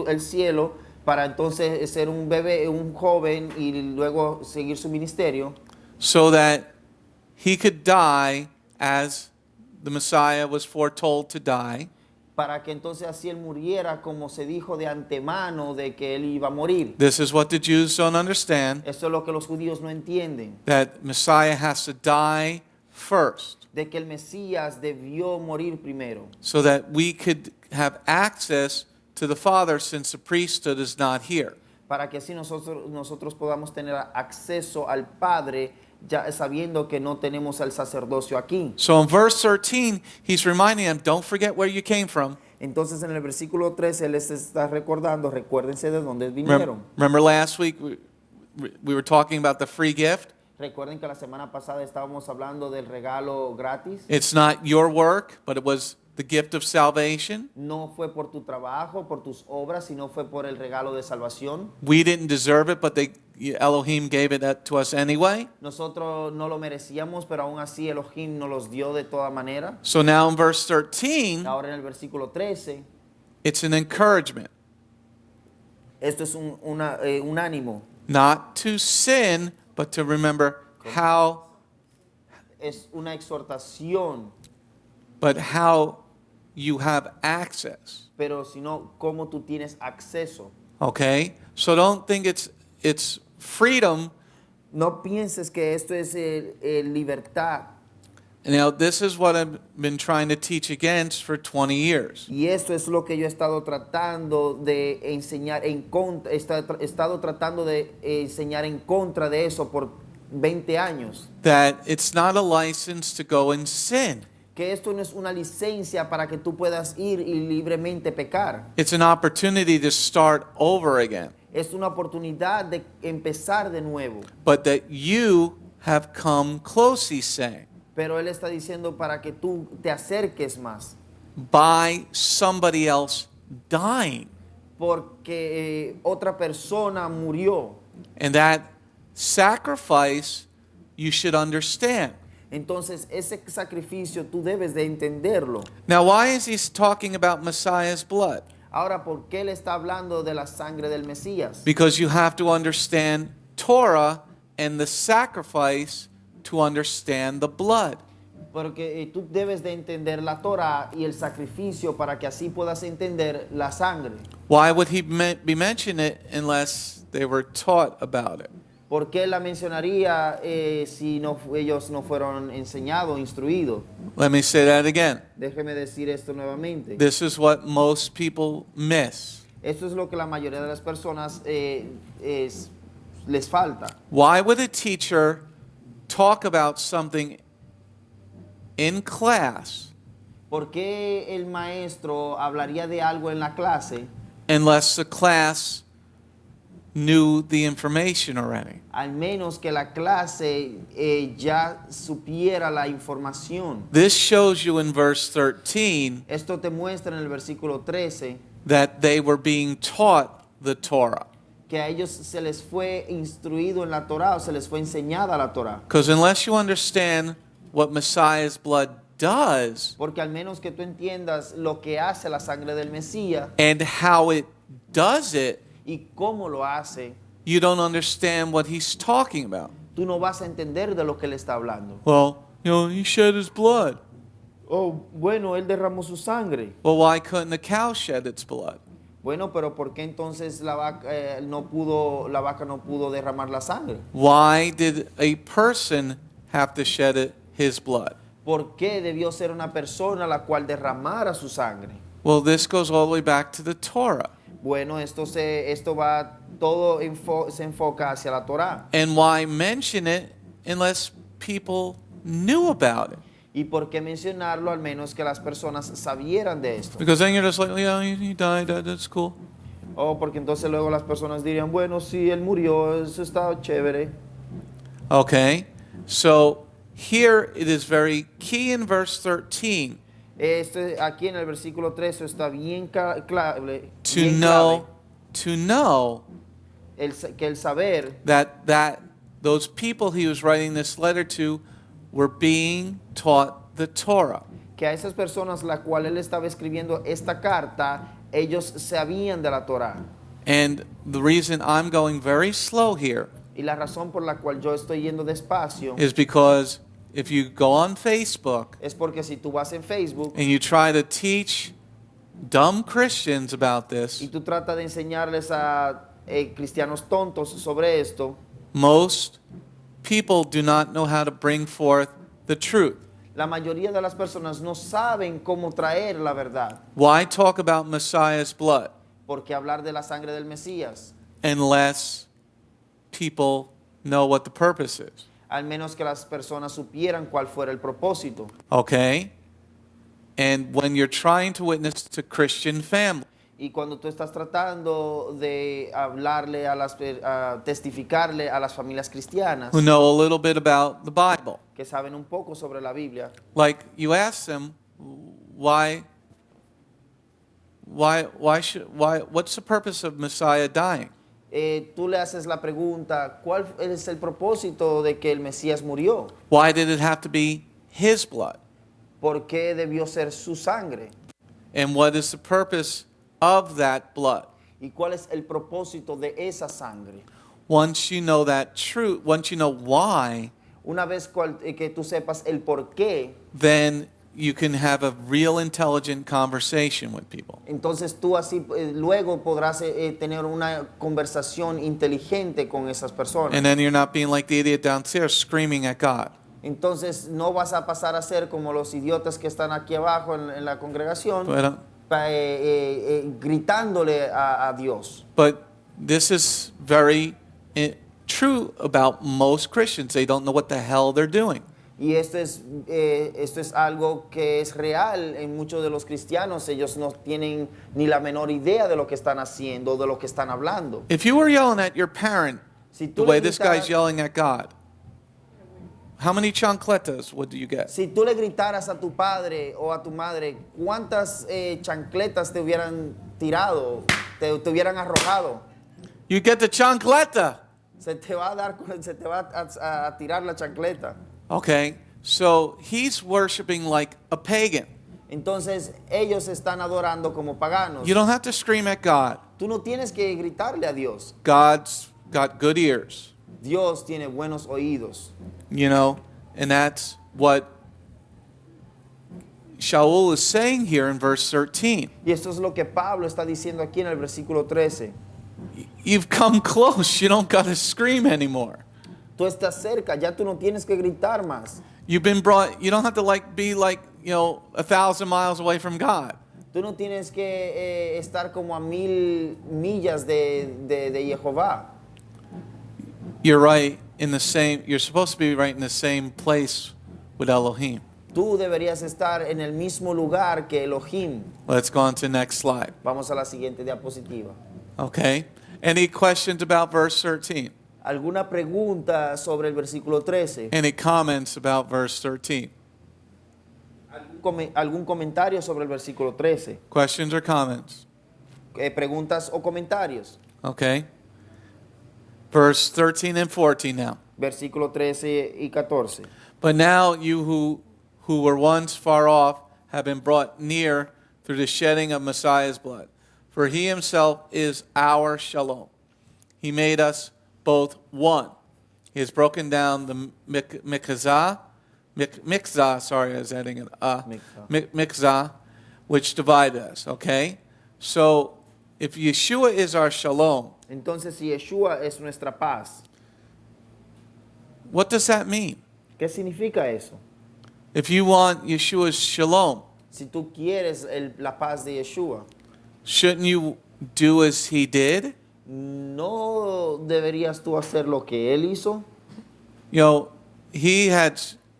el cielo para entonces ser un bebé, un joven y luego seguir su ministerio, So that he could die as the Messiah was foretold to die. para que entonces así él muriera como se dijo de antemano de que él iba a morir. This is what the Jews don't understand, Esto es lo que los judíos no entienden, that Messiah has to die first de que el Mesías debió morir primero, so that we could have access to the Father, since the priesthood is not here. para que así nosotros podamos tener acceso al Padre, ya sabiendo que no tenemos el sacerdocio aquí. So in verse 13, he's reminding them, don't forget where you came from. Entonces en el versículo 13 él les está recordando, recuérdense de dónde vinieron. Remember last week we were talking about the free gift? Recuerden que la semana pasada estábamos hablando del regalo gratis. It's not your work, but it was the gift of salvation. No fue por tu trabajo, por tus obras, sino fue por el regalo de salvación. We didn't deserve it, but Elohim gave it to us anyway. Nosotros no lo merecíamos, pero aún así Elohim nos los dio de toda manera. So now in verse 13, Ahora en el versículo 13, it's an encouragement esto es un ánimo. not to sin, but to remember Es una exhortación, how you have access. pero sino cómo tú tienes acceso. Okay? So don't think it's freedom. No pienses que esto es libertad. Now, this is what I've been trying to teach against for 20 years. Y esto es lo que yo he estado tratando de enseñar en contra, he estado tratando de enseñar en contra de eso por 20 años. That it's not a license to go and sin. Que esto no es una licencia para que tú puedas ir y libremente pecar. It's an opportunity to start over again. Es una oportunidad de empezar de nuevo. But that you have come close, he's saying, Pero él está diciendo para que tú te acerques más. by somebody else dying. Porque otra persona murió. And that sacrifice you should understand. Entonces ese sacrificio tú debes de entenderlo. Now, why is he talking about Messiah's blood? Ahora, ¿por qué él está hablando de la sangre del Mesías? Because you have to understand Torah and the sacrifice to understand the blood. Porque tú debes de entender la Torah y el sacrificio para que así puedas entender la sangre. Why would he be mentioning it unless they were taught about it? ¿Por qué la mencionaría si ellos no fueron enseñados, instruidos? Let me say that again. Déjeme decir esto nuevamente. This is what most people miss. Esto es lo que la mayoría de las personas les falta. Why would a teacher talk about something in class ¿Por qué el maestro hablaría de algo en la clase unless the class knew the information already? al menos que la clase ya supiera la información? This shows you in verse 13 Esto te muestra en el versículo 13 that they were being taught the Torah. que a ellos se les fue instruido en la Torah o se les fue enseñada la Torah. Because unless you understand what Messiah's blood does Porque al menos que tú entiendas lo que hace la sangre del Mesías and how it does it, y cómo lo hace, you don't understand what he's talking about. tú no vas a entender de lo que él está hablando. Well, he shed his blood. Oh, bueno, él derramó su sangre. Well, why couldn't the cow shed its blood? Bueno, pero ¿por qué entonces la vaca no pudo derramar la sangre? Why did a person have to shed his blood? ¿Por qué debió ser una persona la cual derramara su sangre? Well, this goes all the way back to the Torah. Bueno, todo se enfoca hacia la Torah. And why mention it unless people knew about it? ¿Y por qué mencionarlo al menos que las personas sabieran de esto? Because then you're just like, yeah, he died, that's cool. Oh, porque entonces luego las personas dirían, bueno, sí, él murió, eso está chévere. Okay, so here it is very key in verse 13 Aquí en el versículo 13 está bien clave. to know Que el saber that those people he was writing this letter to were being taught the Torah. que a esas personas la cual él estaba escribiendo esta carta, ellos sabían de la Torah. And the reason I'm going very slow here Y la razón por la cual yo estoy yendo despacio is because if you go on Facebook es porque si tú vas en Facebook and you try to teach dumb Christians about this, y tú tratas de enseñarles a cristianos tontos sobre esto, most people do not know how to bring forth the truth. la mayoría de las personas no saben cómo traer la verdad. Why talk about Messiah's blood Porque hablar de la sangre del Mesías, unless people know what the purpose is? al menos que las personas supieran cuál fuera el propósito. Okay? And when you're trying to witness to Christian families, Y cuando tú estás tratando de hablarle testificarle a las familias cristianas who know a little bit about the Bible, que saben un poco sobre la Biblia, like you ask them, what's the purpose of Messiah dying? Tú le haces la pregunta, ¿cuál es el propósito de que el Mesías murió? Why did it have to be his blood? ¿Por qué debió ser su sangre? And what is the purpose of that blood? ¿Y cuál es el propósito de esa sangre? Once you know that truth, once you know why, Una vez que tú sepas el por qué, then you can have a real intelligent conversation with people. entonces tú así luego podrás tener una conversación inteligente con esas personas. And then you're not being like the idiot downstairs screaming at God. Entonces no vas a pasar a ser como los idiotas que están aquí abajo en la congregación, But, gritándole a Dios. but this is very true about most Christians. They don't know what the hell they're doing. Y esto es algo que es real en muchos de los cristianos. Ellos no tienen ni la menor idea de lo que están haciendo, de lo que están hablando. If you were yelling at your parent Si the tú, way le this guy's gritaras, yelling at God, how many chancletas would you get? si tú le gritaras a tu padre o a tu madre, ¿cuántas chancletas te hubieran tirado, te hubieran arrojado? You get the chancleta. Se te va a tirar la chancleta. Okay, so he's worshiping like a pagan. Entonces ellos están adorando como paganos. You don't have to scream at God. Tú no tienes que gritarle a Dios. God's got good ears, Dios tiene buenos oídos. you know, and that's what Shaul is saying here in verse 13. Y esto es lo que Pablo está diciendo aquí en el versículo 13. You've come close. You don't got to scream anymore. Tú estás cerca, ya tú no tienes que gritar más. You've been brought, you don't have to be 1,000 miles away from God. Tú no tienes que estar como a 1000 millas de Jehová. You're supposed to be right in the same place with Elohim. Tú deberías estar en el mismo lugar que Elohim. Let's go on to the next slide. Vamos a la siguiente diapositiva. Okay. Any questions about verse 13? ¿Alguna pregunta sobre el versículo 13? Any comments about verse 13? ¿Algún comentario sobre el versículo 13? Questions or comments? ¿Preguntas o comentarios? Okay. Verse 13 and 14 now. Versículo 13 y 14. But now you who were once far off have been brought near through the shedding of Messiah's blood. For he himself is our shalom. He made us both one. He has broken down the mikzah, I was adding an mikzah, which divided us, okay? So, if Yeshua is our shalom, Entonces, si Yeshua es nuestra paz, what does that mean? ¿qué significa eso? If you want Yeshua's shalom, Si tú quieres la paz de Yeshua, shouldn't you do as he did? ¿no deberías tú hacer lo que él hizo? You know,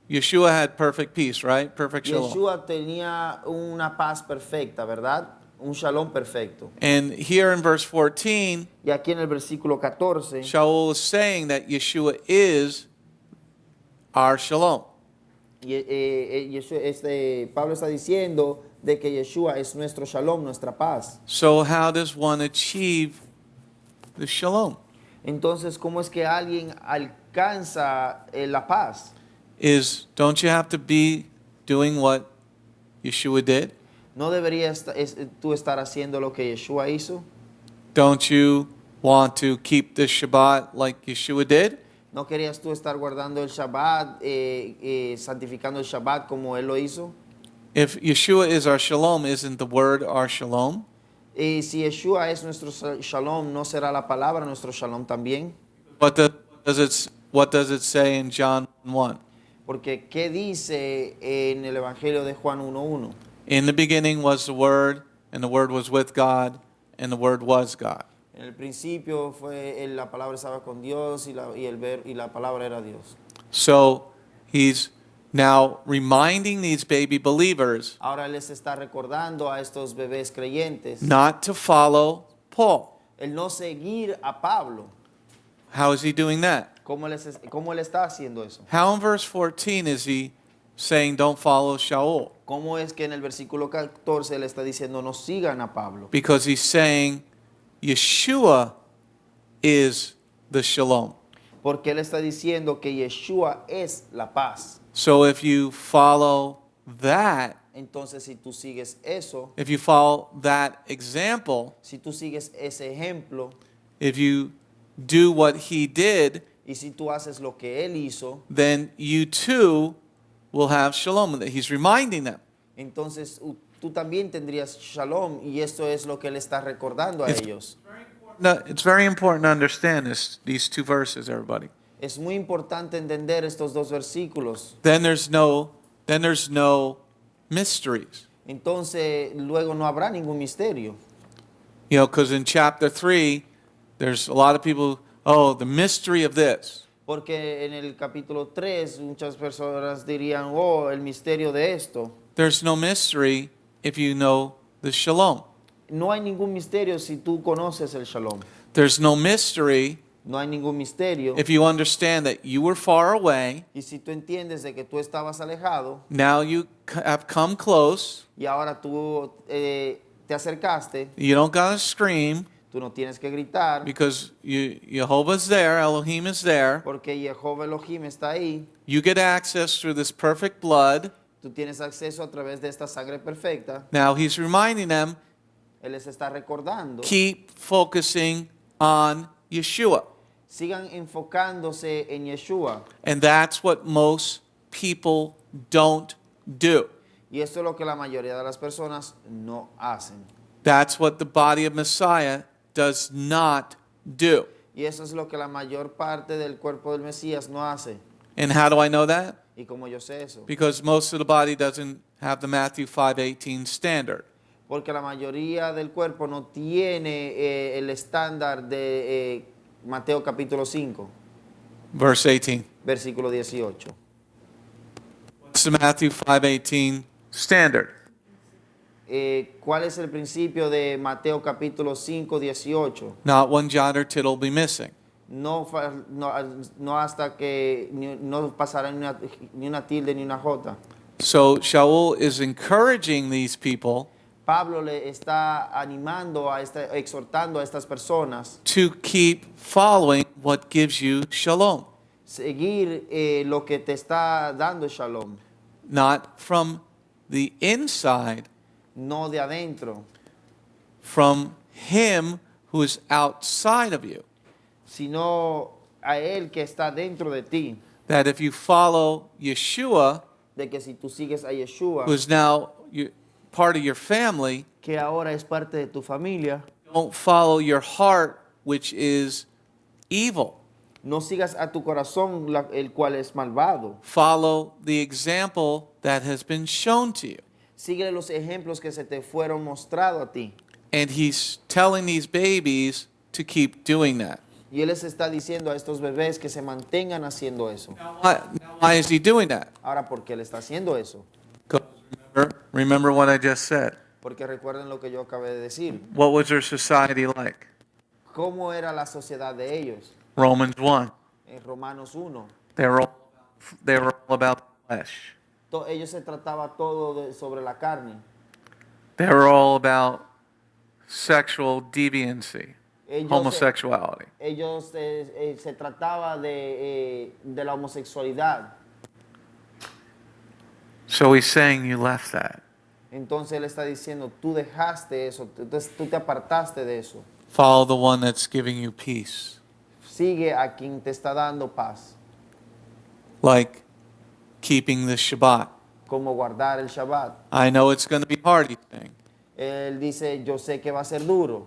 Yeshua had perfect peace, right? Perfect shalom. Yeshua tenía una paz perfecta, ¿verdad? Un shalom perfecto. And here in verse 14, Y aquí en el versículo 14, Shaul is saying that Yeshua is our shalom. Pablo está diciendo de que Yeshua es nuestro shalom, nuestra paz. So how does one achieve the shalom? Entonces, ¿cómo es que alguien alcanza la paz? Don't you have to be doing what Yeshua did? ¿No deberías tú estar haciendo lo que Yeshua hizo? Don't you want to keep the Shabbat like Yeshua did? ¿No querías tú estar guardando el Shabbat, santificando el Shabbat como él lo hizo? If Yeshua is our shalom, isn't the word our shalom? Y si Yeshua es nuestro shalom, ¿no será la palabra nuestro shalom también? What does it say in John 1? Porque ¿qué dice en el Evangelio de Juan 1:1? In the beginning was the Word, and the Word was with God, and the Word was God. En el principio la palabra estaba con Dios y la palabra era Dios. So he's now reminding these baby believers Ahora les está recordando a estos bebés creyentes not to follow Paul. el no seguir a Pablo. How is he doing that? ¿Cómo él está haciendo eso? How in verse 14 is he saying don't follow Shaul? ¿Cómo es que en el versículo 14 le está diciendo no sigan a Pablo? Because he's saying Yeshua is the shalom. Porque él está diciendo que Yeshua es la paz. So if you follow that, Entonces, si tú sigues eso, if you follow that example, si tú sigues ese ejemplo, if you do what he did, y si tú haces lo que él hizo, then you too will have shalom. He's reminding them. entonces tú también tendrías shalom, y esto es lo que él está recordando a It's- ellos. No, it's very important to understand these two verses, everybody. Es muy importante entender estos dos versículos. Then there's no mysteries. Entonces, luego no habrá ningún misterio. You know, because in chapter 3, there's a lot of people, oh, the mystery of this. Porque en el capítulo 3 muchas personas dirían, oh, el misterio de esto. There's no mystery if you know the shalom. No hay ningún misterio si tú conoces el shalom. There's no mystery No hay ningún misterio. if you understand that you were far away, Y si tú entiendes de que tú estabas alejado now you have come close, y ahora tú te acercaste, you don't gotta scream tú no tienes que gritar because Yehovah's there, Elohim is there. porque Jehová Elohim está ahí. You get access through this perfect blood. Tú tienes acceso a través de esta sangre perfecta. Now he's reminding them, Él les está recordando. keep focusing on Yeshua. Sigan enfocándose en Yeshua. And that's what most people don't do. Y esto es lo que la mayoría de las personas no hacen. That's what the body of Messiah does not do. Y eso es lo que la mayor parte del cuerpo del Mesías no hace. And how do I know that? Y como yo sé eso. Because most of the body doesn't have the Matthew 5:18 standard. Porque la mayoría del cuerpo no tiene el estándar de Mateo capítulo 5, Verse 18. versículo 18. What's the Matthew 5:18 standard? ¿Cuál es el principio de Mateo capítulo 5, 18? Not one jot or tittle be missing. No hasta que no pasará ni una tilde ni una jota. So Shaul is encouraging these people Pablo le está animando, exhortando a estas personas to keep following what gives you shalom. seguir lo que te está dando shalom, Not from the inside, no de adentro, from him who is outside of you. sino a él que está dentro de ti. That if you follow Yeshua, De que si tú sigues a Yeshua, who is now part of your family, que ahora es parte de tu familia, don't follow your heart, which is evil. no sigas a tu corazón, el cual es malvado. Follow the example that has been shown to you. Sigue los ejemplos que se te fueron mostrados a ti. And he's telling these babies to keep doing that. Y él les está diciendo a estos bebés que se mantengan haciendo eso. Why is he doing that? Ahora, ¿por qué él está haciendo eso? 'Cause remember what I just said. Porque recuerden lo que yo acabé de decir. What was their society like? ¿Cómo era la sociedad de ellos? Romans 1. En Romanos 1. They were all about the flesh. Ellos se trataba todo sobre la carne. They were all about sexual deviancy, Ellos, homosexuality. ellos se trataba de la homosexualidad. So he's saying you left that. Entonces él está diciendo, tú dejaste eso, entonces tú te apartaste de eso. Follow the one that's giving you peace. Sigue a quien te está dando paz, Like keeping the Shabbat. como guardar el Shabbat. I know it's going to be hard, he's saying, Él dice, yo sé que va a ser duro,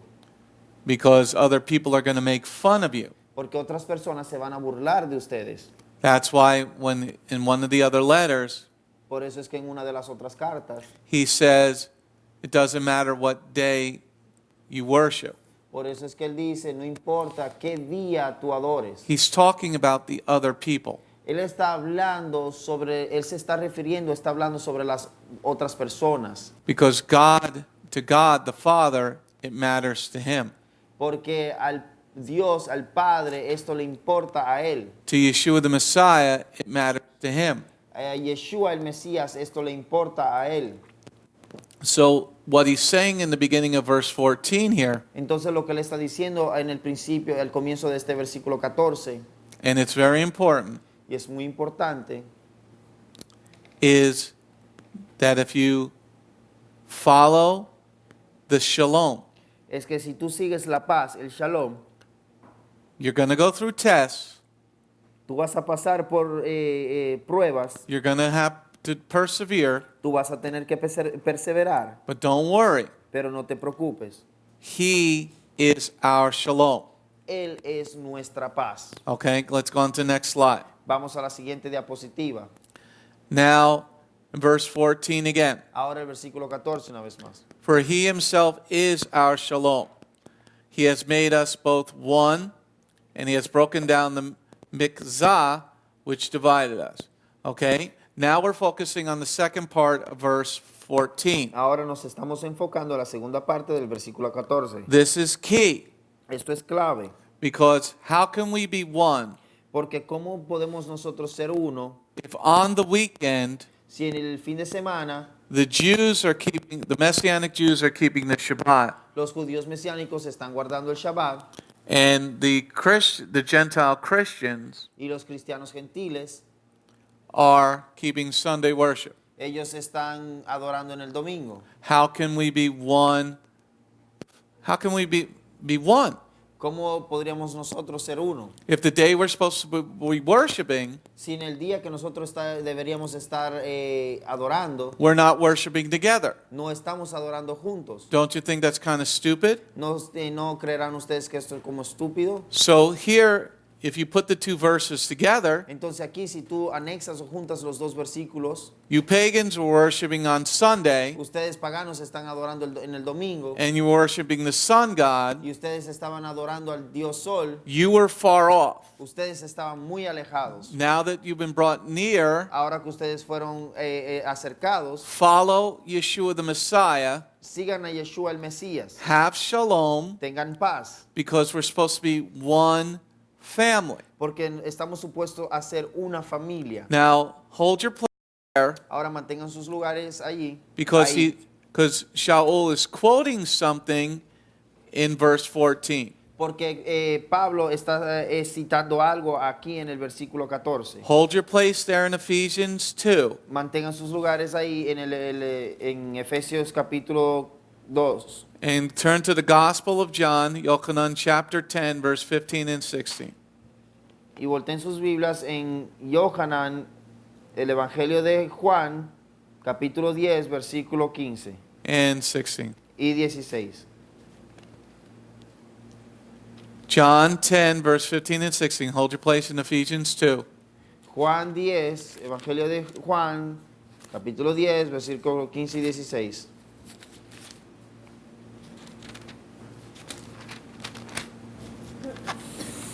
because other people are going to make fun of you. porque otras personas se van a burlar de ustedes. That's why when in one of the other letters, Por eso es que en una de las otras cartas, he says it doesn't matter what day you worship. por eso es que él dice, no importa qué día tú adores. He's talking about the other people. Él está hablando él se está refiriendo, está hablando sobre las otras personas. Because to God the Father, it matters to him. Porque al Dios, al Padre, esto le importa a él. To Yeshua the Messiah, it matters to him. a Yeshua el Mesías esto le importa a él. So what he's saying in the beginning of verse 14 here, Entonces lo que él está diciendo en el principio, al comienzo de este versículo 14, and it's very important, y es muy importante, is that if you follow the shalom, es que si tú sigues la paz, el shalom, you're going to go through tests, tú vas a pasar por pruebas, you're going to have to persevere, tú vas a tener que perseverar, but don't worry. pero no te preocupes. He is our shalom. Él es nuestra paz. Okay, let's go on to the next slide. Vamos a la siguiente diapositiva. Now, verse 14 again. Ahora el versículo 14 una vez más. For he himself is our shalom. He has made us both one, and he has broken down the mikzah which divided us. Okay, now we're focusing on the second part of verse 14. Ahora nos estamos enfocando a la segunda parte del versículo 14. This is key, Esto es clave, because how can we be one porque ¿cómo podemos nosotros ser uno if on the weekend si en el fin de semana the Messianic Jews are keeping the Shabbat, los judíos mesiánicos están guardando el Shabbat and the Gentile Christians y los cristianos gentiles, are keeping Sunday worship? ellos están adorando en el domingo? How can we be one? How can we be one? ¿Cómo podríamos nosotros ser uno? If the day we're supposed to be worshiping, Si en el día que nosotros deberíamos estar adorando, we're not worshiping together. no estamos adorando juntos. Don't you think that's kind of stupid? ¿No creerán ustedes que esto es como estúpido? So here, if you put the two verses together, Entonces aquí si tú anexas o juntas los dos versículos, you pagans were worshiping on Sunday, ustedes paganos están adorando en el domingo and you were worshiping the sun god, y ustedes estaban adorando al Dios Sol, you were far off. ustedes estaban muy alejados. Now that you've been brought near, Ahora que ustedes fueron acercados, follow Yeshua the Messiah, sigan a Yeshua el Mesías, have shalom, tengan paz, because we're supposed to be one family. porque estamos supuestos a ser una familia. Now, hold your place there, Ahora mantengan sus lugares allí, because ahí, Shaul is quoting something in verse 14. porque Pablo está citando algo aquí en el versículo 14. Hold your place there in Ephesians 2. Mantengan sus lugares ahí en Efesios capítulo 2. And turn to the Gospel of John, Yochanan chapter 10, verse 15 and 16. Y volteen sus Biblias en Yohanan, el Evangelio de Juan, capítulo 10, versículo 15 And 16. y 16. John 10, verse 15 and 16. Hold your place in Ephesians 2. Juan 10, Evangelio de Juan, capítulo 10, versículo 15 y 16.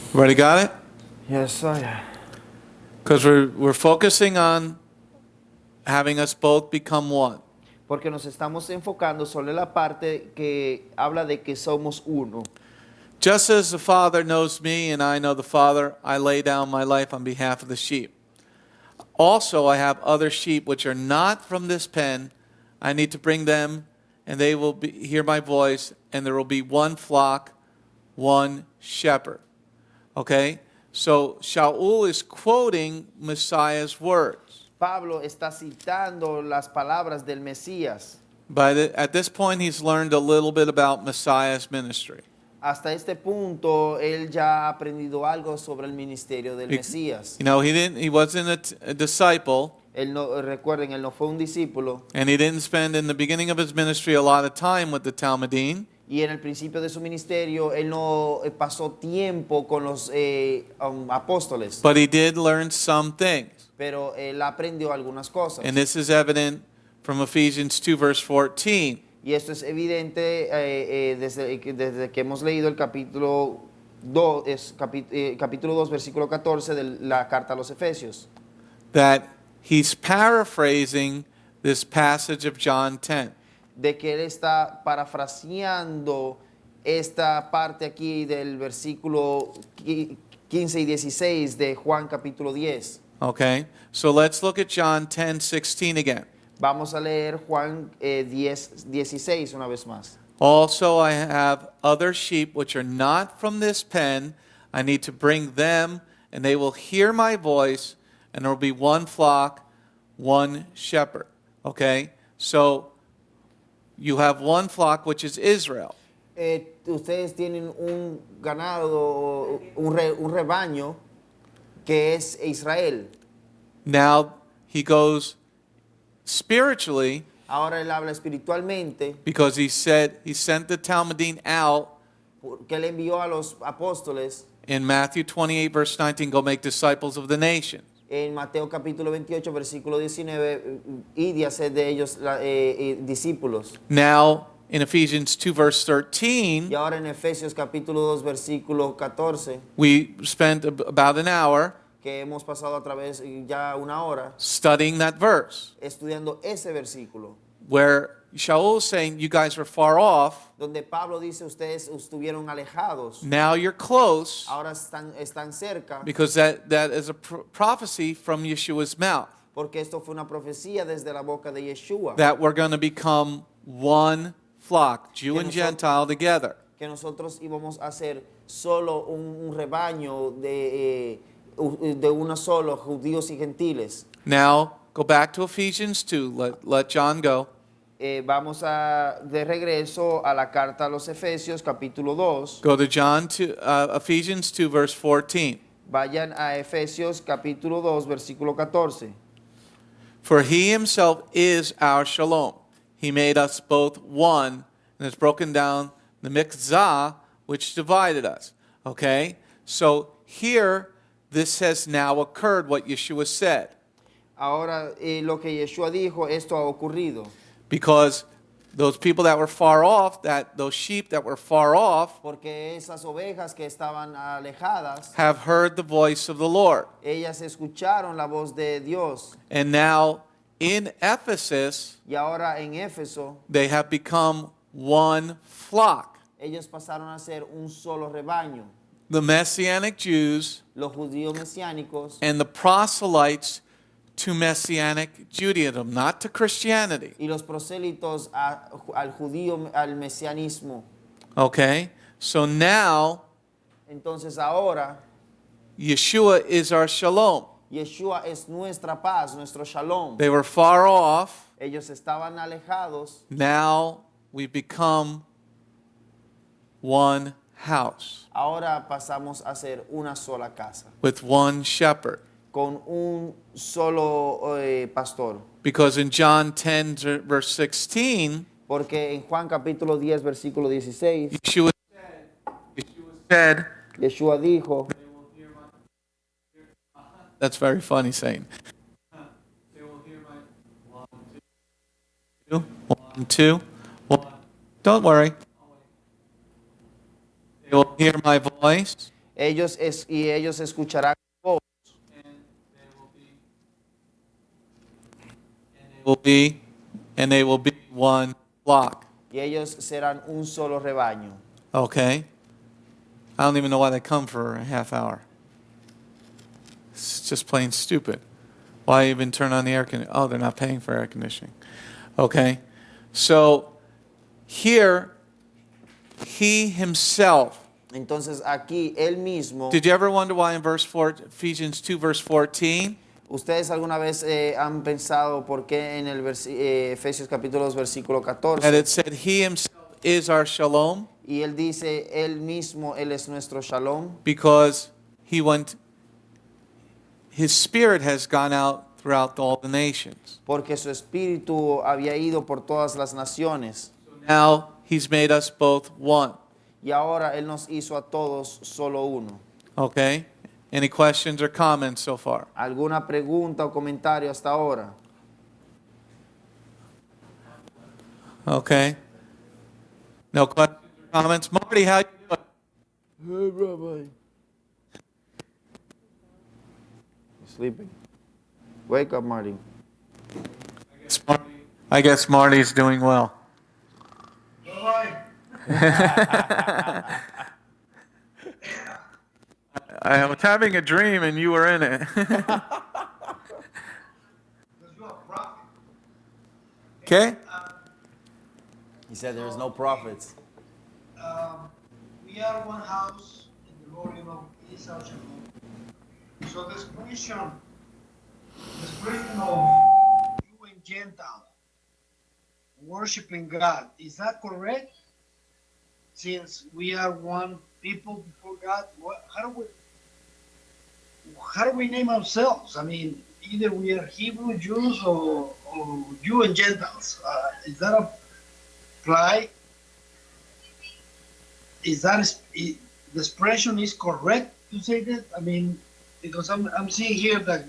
Everybody got it? Yes, I. Because we're focusing on having us both become one. Porque nos estamos enfocando sobre la parte que habla de que somos uno. Just as the Father knows me and I know the Father, I lay down my life on behalf of the sheep. Also, I have other sheep which are not from this pen. I need to bring them, and they will hear my voice, and there will be one flock, one shepherd. Okay? So, Shaul is quoting Messiah's words. Pablo está citando las palabras del Mesías. At this point, he's learned a little bit about Messiah's ministry. Hasta este punto, él ya ha aprendido algo sobre el ministerio del Mesías. You know, he wasn't a disciple. Él no, recuerden, él no fue un discípulo. And he didn't spend in the beginning of his ministry a lot of time with the Talmudim. Y en el principio de su ministerio, él no pasó tiempo con los apóstoles. But he did learn some things. Pero él aprendió algunas cosas. And this is evident from Ephesians 2, verse 14. Y esto es evidente desde que hemos leído el capítulo 2, capítulo 2, versículo 14 de la carta a los Efesios. That he's paraphrasing this passage of John 10. De que él está parafraseando esta parte aquí del versículo 15 y 16 de Juan capítulo 10. Okay? So let's look at John 10:16 again. Vamos a leer Juan 10:16 una vez más. Also, I have other sheep which are not from this pen. I need to bring them, and they will hear my voice, and there will be one flock, one shepherd. Okay? So, you have one flock, which is Israel. Ustedes tienen un ganado, un rebaño que es Israel. Now, he goes spiritually, Ahora él habla espiritualmente because he said he sent the Talmudim out porque él envió a los apóstoles in Matthew 28, verse 19, go make disciples of the nations. en Mateo capítulo 28, versículo 19, y hacer de ellos discípulos. Now, in Ephesians 2, verse 13, Y ahora en Efesios capítulo 2, versículo 14, we spent about an hour que hemos pasado a través ya una hora studying that verse, estudiando ese versículo, where Shaul is saying, you guys are far off, donde Pablo dice, ustedes estuvieron alejados, now you're close, ahora están cerca, because that is a prophecy from Yeshua's mouth, porque esto fue una profecía desde la boca de Yeshua, that we're going to become one flock, Jew and nosotros- Gentile together. que nosotros íbamos a ser solo un rebaño de uno solo, judíos y gentiles. Now, go back to Ephesians 2. Let John go. Vamos de regreso a la carta a los Efesios, capítulo 2. Go to Ephesians 2, verse 14. Vayan a Efesios, capítulo 2, versículo 14. For he himself is our shalom. He made us both one, and has broken down the mikzah, which divided us. Okay? So here, this has now occurred, what Yeshua said. Ahora, lo que Yeshua dijo, esto ha ocurrido. Because those people that were far off, those sheep that were far off, Porque esas ovejas que estaban alejadas, have heard the voice of the Lord. ellas escucharon la voz de Dios. And now, in Ephesus, Y ahora en Éfeso, they have become one flock. ellos pasaron a ser un solo rebaño. The Messianic Jews Los judíos mesiánicos and the proselytes to Messianic Judaism, not to Christianity. y los prosélitos al judío, al mesianismo. Okay? So now, Entonces ahora, Yeshua is our shalom. Yeshua es nuestra paz, nuestro shalom. They were far off. Ellos estaban alejados. Now we become one house Ahora pasamos a ser una sola casa, with one shepherd. con un solo pastor. Because in John 10, verse 16, Porque en Juan capítulo 10, versículo 16, Yeshua said, Yeshua dijo, that's very funny saying, they will hear my 1, 2, 1. Don't worry. They will hear my voice. ellos escucharán mi voz, And they will be one flock. y ellos serán un solo rebaño. Okay? I don't even know why they come for a half hour. It's just plain stupid. Why even turn on the air conditioning? Oh, they're not paying for air conditioning. Okay? So, here, he himself. Entonces aquí él mismo, Did you ever wonder why in Ephesians 2, verse 14, ¿ustedes alguna vez han pensado por qué en el Efesios capítulo 2, versículo that 14? it said he himself is our shalom? Y él dice, él mismo, él es nuestro shalom, Because his spirit has gone out throughout all the nations. porque su espíritu había ido por todas las naciones. Now he's made us both one. Y ahora él nos hizo a todos solo uno. Okay? Any questions or comments so far? ¿Alguna pregunta o comentario hasta ahora? Okay? No questions or comments? Marty, how you doing? Hey, Rabbi. Sleeping. Wake up, Marty. I guess Marty's doing well. I was having a dream and you were in it. ¿Qué? He said there's no prophets. We are one house, and the Lord, is our Shalom. So the expression of Jew and Gentile worshiping God, is that correct? Since we are one people before God, how do we name ourselves? I mean, either we are Hebrew Jews or Jew and Gentiles. Is that apply? Is that the expression is correct to say that? I mean, because I'm seeing here that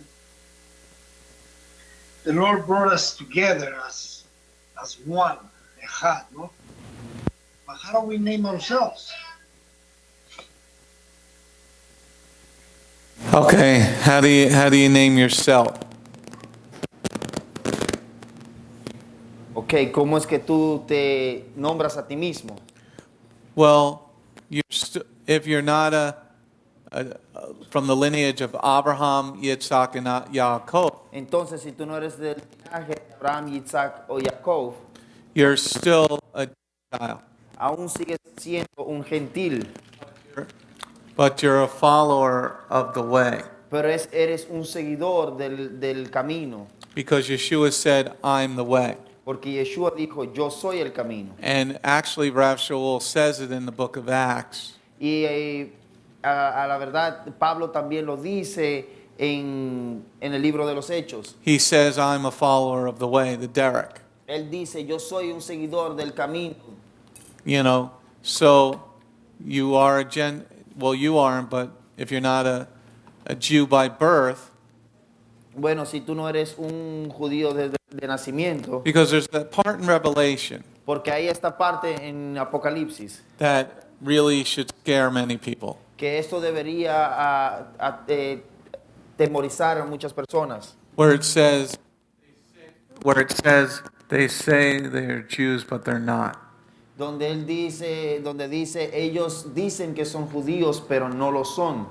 the Lord brought us together as one, Echad, no? But how do we name ourselves? Okay, how do you name yourself? Ok, ¿cómo es que tú te nombras a ti mismo? Well, if you're not from the lineage of Abraham, Yitzhak, and Yaakov, Entonces, si tú no eres del linaje de Abraham, Isaac o Jacob, you're still a Gentile, aún sigues siendo un gentil, but you're a follower of the way. pero eres un seguidor del camino. Because Yeshua said, I'm the way. Porque Yeshua dijo, yo soy el camino. And actually, Rav Shaul says it in the book of Acts. Y a la verdad, Pablo también lo dice en el libro de los Hechos. He says, I'm a follower of the way, the derek. Él dice, yo soy un seguidor del camino. You know, so you are you aren't, but if you're not a Jew by birth, Bueno, si tú no eres un judío de nacimiento, because there's that part in Revelation porque hay esta parte en Apocalipsis, that really should scare many people. que esto debería temorizar a muchas personas. Where it says they say they're Jews, but they're not. Donde dice, ellos dicen que son judíos, pero no lo son.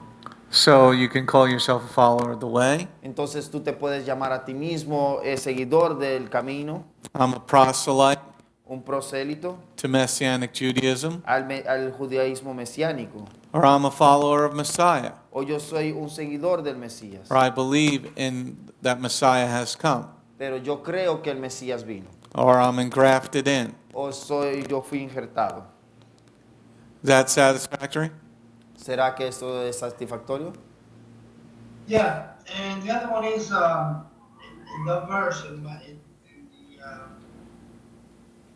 So you can call yourself a follower of the way. Entonces tú te puedes llamar a ti mismo seguidor del camino, I'm a proselyte un prosélito to Messianic Judaism, al judaísmo mesiánico. or I'm a follower of Messiah, O yo soy un seguidor del Mesías. or I believe in that Messiah has come, Pero yo creo que el Mesías vino. or I'm engrafted in. O yo fui injertado. Is that satisfactory? ¿Será que esto es satisfactorio? Yeah, and the other one is in the verse,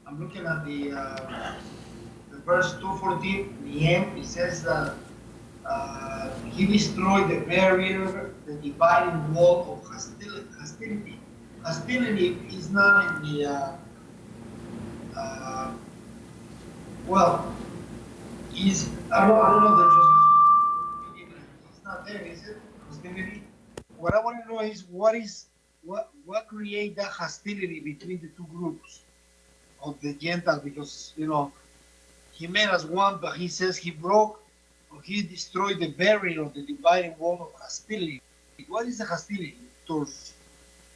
I'm looking at the verse 2:14, the end, it says that he destroyed the barrier, the dividing wall of hostility. Hostility is not in the, I don't know the translation. It's not there, is it? Hostility. What I want to know is what create that hostility between the two groups of the Gentiles, because he made us one, but he says he destroyed the barrier of the dividing wall of hostility. What is the hostility towards?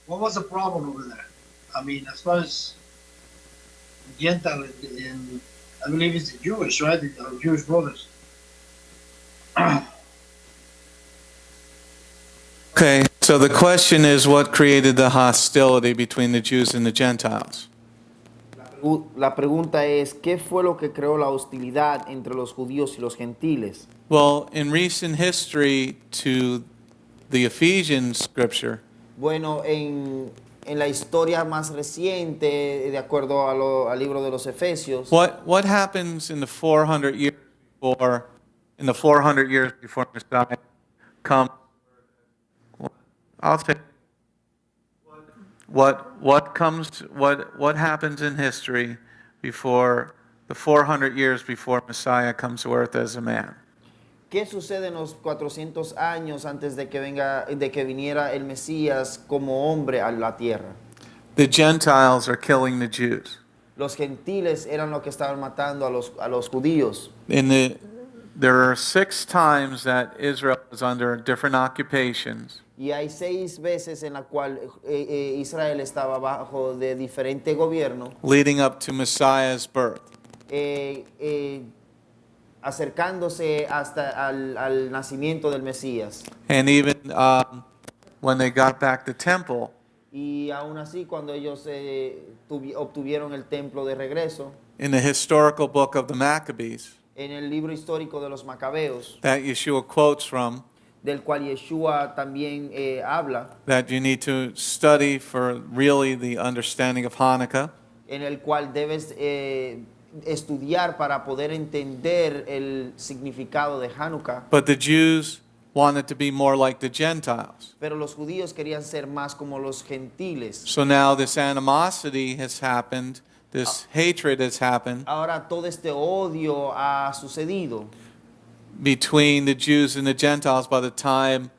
What was the problem over there? I mean, as far as Gentile, and I believe it's the Jewish, right? The Jewish brothers. Okay, so the question is, what created the hostility between the Jews and the Gentiles? La pregunta es, ¿qué fue lo que creó la hostilidad entre los judíos y los gentiles? Well, in recent history to the Ephesians scripture, Bueno, en la historia más reciente, de acuerdo al libro de los Efesios, what happens in the 400 years before Messiah comes? I'll say what happens in history before the 400 years before Messiah comes to earth as a man? ¿qué sucede en los 400 años antes de que viniera el Mesías como hombre a la tierra? The Gentiles are killing the Jews. Los gentiles eran los que estaban matando a los judíos. There are 6 times that Israel was under different occupations. Y hay 6 veces en la cual Israel estaba bajo de diferente gobierno, Leading up to Messiah's birth. Acercándose hasta al nacimiento del Mesías. And even when they got back the temple, Y aún así, cuando ellos obtuvieron el templo de regreso, in the historical book of the Maccabees, en el libro histórico de los Macabeos, that Yeshua quotes from, del cual Yeshua también habla, that you need to study for really the understanding of Hanukkah, en el cual debes estudiar para poder entender el significado de Hanukkah. but the Jews wanted to be more like the Gentiles. Pero los judíos querían ser más como los gentiles. So now this animosity has happened, this hatred has happened Ahora todo este odio ha sucedido between the Jews and the Gentiles by the time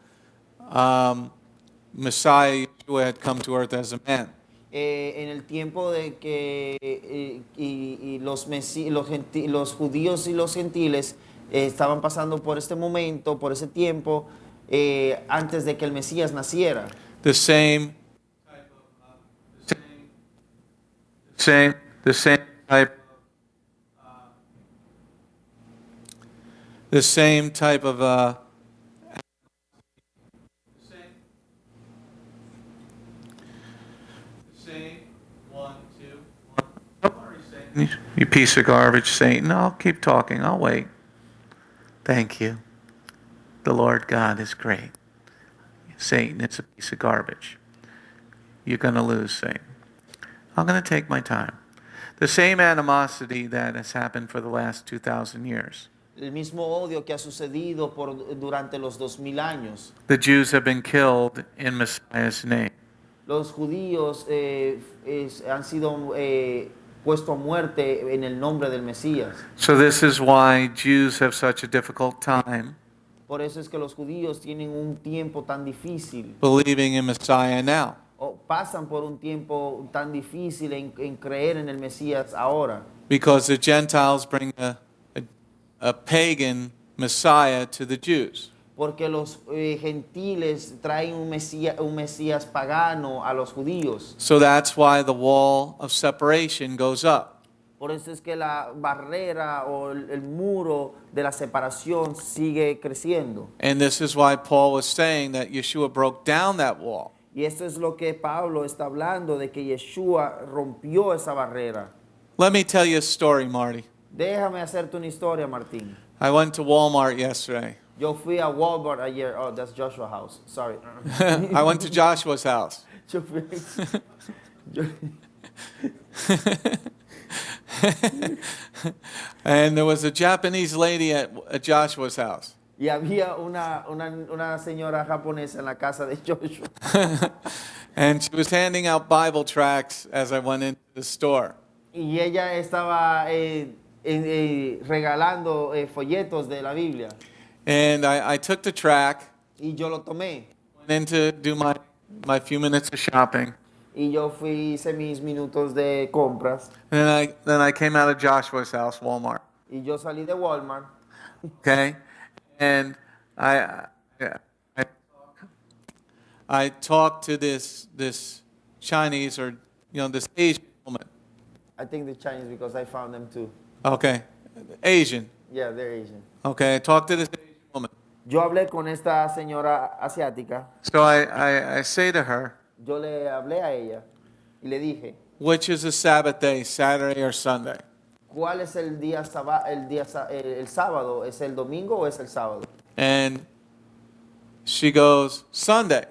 Messiah Yeshua had come to earth as a man. en el tiempo de que los judíos y los gentiles estaban pasando por este momento, por ese tiempo, antes de que el Mesías naciera. The same type of you piece of garbage, Satan. I'll keep talking. I'll wait. Thank you. The Lord God is great. Satan, it's a piece of garbage. You're going to lose, Satan. I'm going to take my time. The same animosity that has happened for the last 2,000 years. El mismo odio que ha sucedido durante los 2000 años. The Jews have been killed in Messiah's name. Los judíos han sido puesto a muerte en el nombre del Mesías. So this is why Jews have such a difficult time Por eso es que los judíos tienen un tiempo tan difícil, believing in Messiah now. o pasan por un tiempo tan difícil en creer en el Mesías ahora. Because the Gentiles bring a pagan Messiah to the Jews. Porque los gentiles traen un Mesías pagano a los judíos. So that's why the wall of separation goes up. Por eso es que la barrera o el muro de la separación sigue creciendo. And this is why Paul was saying that Yeshua broke down that wall. Y esto es lo que Pablo está hablando, de que Yeshua rompió esa barrera. Let me tell you a story, Marty. Déjame hacerte una historia, Martín. I went to Walmart yesterday. Yo fui a Walmart ayer. Oh, that's Joshua's house. Sorry. I went to Joshua's house. Yo fui- yo- And there was a Japanese lady at Joshua's house. Y había una señora japonesa en la casa de Joshua. And she was handing out Bible tracts as I went into the store. Y ella estaba regalando folletos de la Biblia. And I took the tract, Y yo lo tomé. went in to do my few minutes of shopping. Y yo hice mis minutos de compras. And then I came out of Joshua's house, Walmart. Y yo salí de Walmart. Okay? And I talked to this Chinese or this Asian woman. I think the Chinese, because I found them too. Okay. Asian. Yeah, they're Asian. Okay, I talked to this Asian woman. Yo hablé con esta señora asiática. So I say to her, Yo le hablé a ella y le dije, which is a Sabbath day, Saturday or Sunday? ¿cuál es el sábado? ¿Es el domingo o es el sábado? And she goes, Sunday.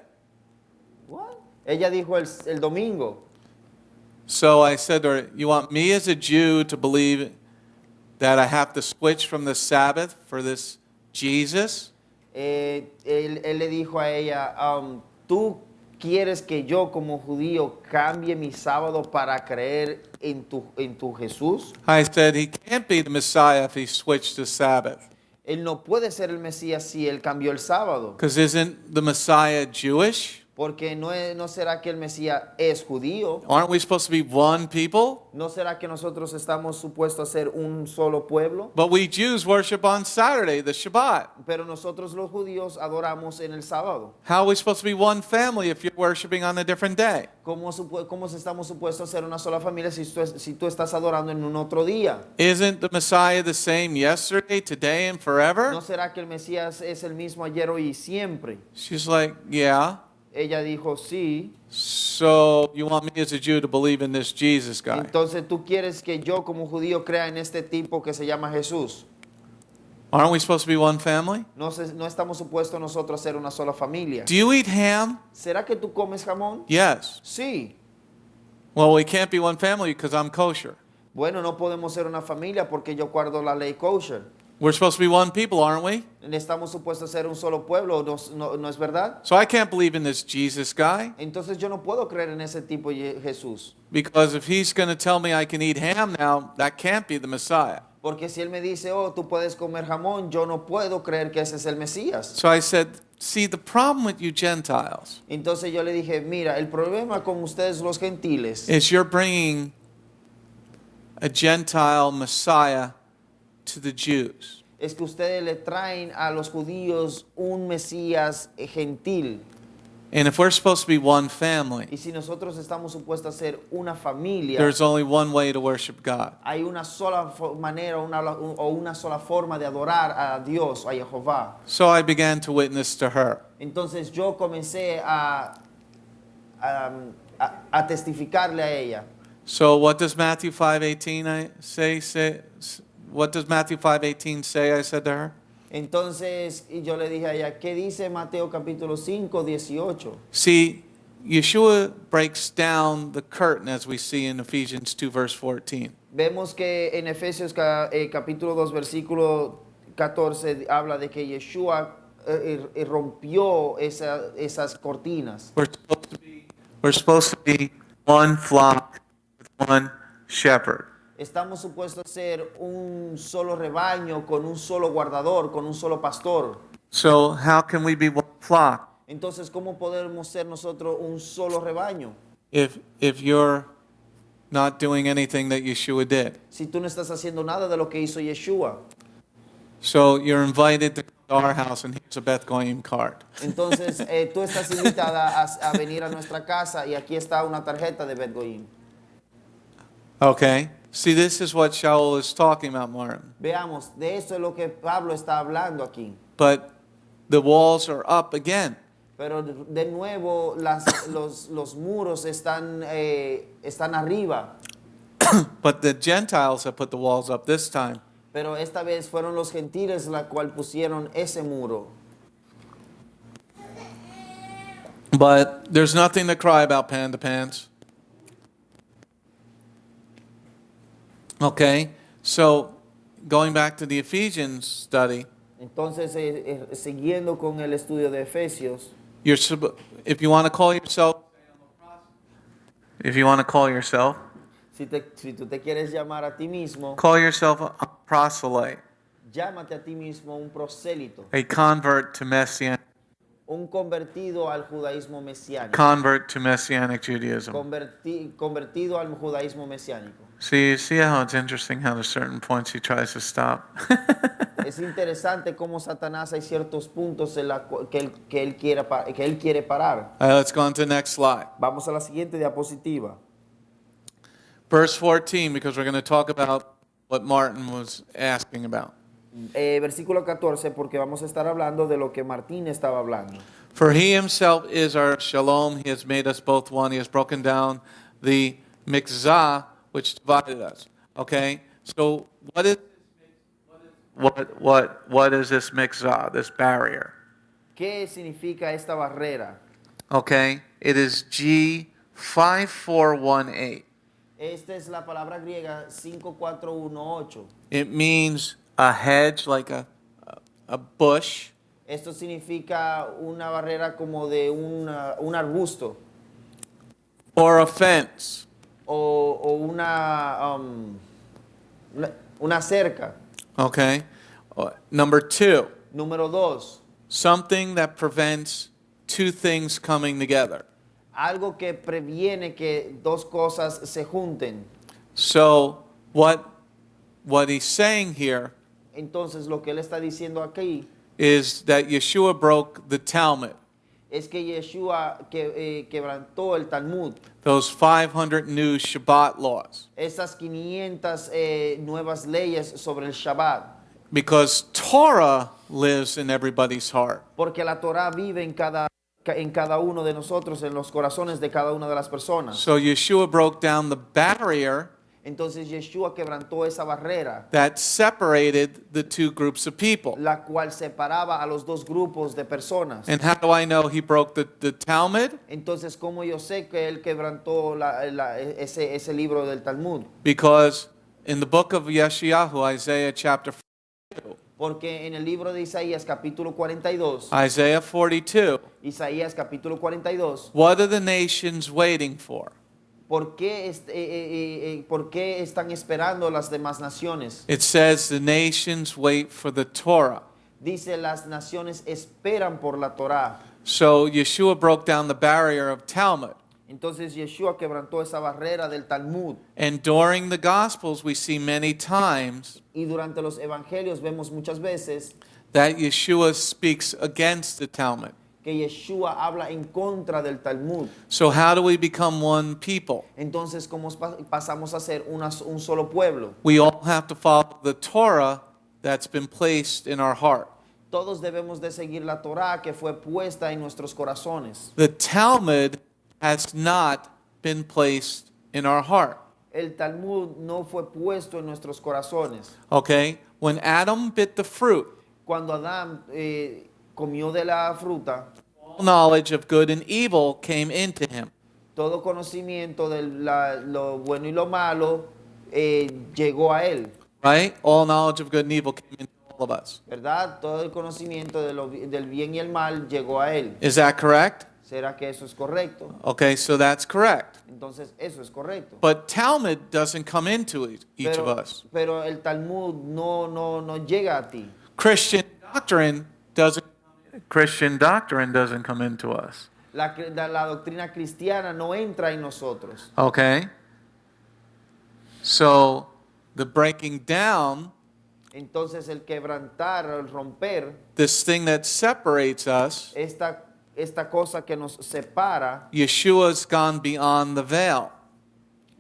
What? Ella dijo el domingo. So I said to her, you want me as a Jew to believe that I have to switch from the Sabbath for this Jesus? Él le dijo a ella, ¿tú quieres que yo como judío cambie mi sábado para creer en tu Jesús? I said, he can't be the Messiah if he switched to Sabbath. Él no puede ser el Mesías si él cambió el sábado. Because isn't the Messiah Jewish? Porque no será que el Mesías es judío. Aren't we supposed to be one people? ¿No será que nosotros estamos supuestos a ser un solo pueblo? But we Jews worship on Saturday, the Shabbat. Pero nosotros los judíos adoramos en el sábado. How are we supposed to be one family if you're worshiping on a different day? ¿Cómo estamos supuestos a ser una sola familia si tú estás adorando en un otro día? Isn't the Messiah the same yesterday, today, and forever? ¿No será que el Mesías es el mismo ayer, hoy y siempre? She's like, yeah. Ella dijo, sí. So you want me as a Jew to believe in this Jesus guy? Entonces tú quieres que yo como judío crea en este tipo que se llama Jesús. Aren't we supposed to be one family? No estamos supuestos nosotros a ser una sola familia. Do you eat ham? ¿Será que tú comes jamón? Yes. Sí. Well, we can't be one family because I'm kosher. Bueno, no podemos ser una familia porque yo guardo la ley kosher. We're supposed to be one people, aren't we? Estamos supuestos a ser un solo pueblo, ¿no es verdad? So I can't believe in this Jesus guy Entonces yo no puedo creer en ese tipo de Jesús. because if he's going to tell me I can eat ham now, that can't be the Messiah. Porque si él me dice, oh, tú puedes comer jamón, yo no puedo creer que ese es el Mesías. So I said, see, the problem with you Gentiles Entonces yo le dije, mira, el problema con ustedes los gentiles is you're bringing a Gentile Messiah to the Jews. es que ustedes le traen a los judíos un Mesías gentil. And if we're supposed to be one family, Y si nosotros estamos supuestos a ser una familia, there's only one way to worship God. hay una sola manera o una sola forma de adorar a Dios, a Jehová. So I began to witness to her. Entonces yo comencé a testificarle a ella. So what does Matthew 5:18 say? What does Matthew 5:18 say? I said to her. Entonces y yo le dije a ella, ¿qué dice Mateo capítulo 5, 18? See, Yeshua breaks down the curtain as we see in Ephesians 2 verse 14. Vemos que en Efesios capítulo 2 versículo 14 habla de que Yeshua rompió esas cortinas. We're supposed to be one flock with one shepherd. Estamos supuestos a ser un solo rebaño con un solo guardador, con un solo pastor. So how can we be one flock Entonces, ¿cómo podemos ser nosotros un solo rebaño? if you're not doing anything that Yeshua did? Si tú no estás haciendo nada de lo que hizo Yeshua. So you're invited to come to our house, and here's a Beth Goyim card. Entonces, tú estás invitada a venir a nuestra casa y aquí está una tarjeta de Bet Goyim. Okay. See, this is what Shaul is talking about, Martin. Veamos, de eso es lo que Pablo está hablando aquí. But the walls are up again. Pero de nuevo los muros están arriba. But the Gentiles have put the walls up this time. Pero esta vez fueron los gentiles la cual pusieron ese muro. But there's nothing to cry about, Panda Pants. Okay, so going back to the Ephesians study, Entonces, siguiendo con el estudio de Efesios, if you want to call yourself, si tú te quieres llamar a ti mismo, call yourself a proselyte, llámate a ti mismo un prosélito, a convert to Messianic, un convertido al judaísmo mesiánico, convert to Messianic Judaism. convertido al judaísmo mesiánico. See how it's interesting how there's certain points he tries to stop. Es interesante cómo Satanás hay ciertos puntos que él quiere parar. Let's go on to the next slide. Vamos a la siguiente diapositiva. Verse 14, because we're going to talk about what Martin was asking about. Versículo 14, porque vamos a estar hablando de lo que Martín estaba hablando. For he himself is our shalom. He has made us both one. He has broken down the mikzah which divided us. Okay? So what is this mikzah, this barrier? ¿Qué significa esta barrera? Okay? It is G5418. Esta es la palabra griega 5418. It means a hedge, like a bush, Esto significa una barrera como de un arbusto or a fence. o una cerca. Okay? Number 2, Número 2, something that prevents two things coming together. Algo que previene que dos cosas se junten. So what he's saying here Entonces lo que él está diciendo aquí is that Yeshua broke the Talmud, es que Yeshua quebrantó el Talmud, those 500 new Shabbat laws, esas 500 nuevas leyes sobre el Shabbat, because Torah lives in everybody's heart. porque la Torah vive en cada uno de nosotros, en los corazones de cada una de las personas. So Yeshua broke down the barrier Entonces Yeshua quebrantó esa barrera, that separated the two groups of people. la cual separaba a los dos grupos de personas. And how do I know he broke the Talmud? Entonces, ¿cómo yo sé que él quebrantó ese libro del Talmud? Because in the book of Yeshayahu, Isaiah chapter 42, Porque en el libro de Isaías capítulo 42, Isaiah 42, Isaías capítulo 42, what are the nations waiting for? ¿por qué están esperando las demás naciones? It says the nations wait for the Torah. Dice, las naciones esperan por la Torá. So Yeshua broke down the barrier of Talmud. Entonces Yeshua quebrantó esa barrera del Talmud. And during the Gospels, we see many times Y durante los evangelios vemos muchas veces that Yeshua speaks against the Talmud. que Yeshua habla en contra del Talmud. So how do we become one people? Entonces, ¿cómo pasamos a ser un solo pueblo? We all have to follow the Torah that's been placed in our heart. Todos debemos de seguir la Torá que fue puesta en nuestros corazones. The Talmud has not been placed in our heart. El Talmud no fue puesto en nuestros corazones. Okay? When Adam bit the fruit, Cuando Adán comió de la fruta, all knowledge of good and evil came into him. todo conocimiento de lo bueno y lo malo llegó a él, Right? All knowledge of good and evil came into all of us. ¿verdad? Todo el conocimiento del bien y el mal llegó a él. Is that correct? ¿Será que eso es correcto? Okay, so that's correct. Entonces, eso es correcto. But Talmud doesn't come into each of us. Pero el Talmud no llega a ti. Christian doctrine doesn't come into us. La doctrina cristiana no entra en nosotros. Okay? So the breaking down, Entonces el quebrantar, el romper, this thing that separates us, esta cosa que nos separa, Yeshua's gone beyond the veil.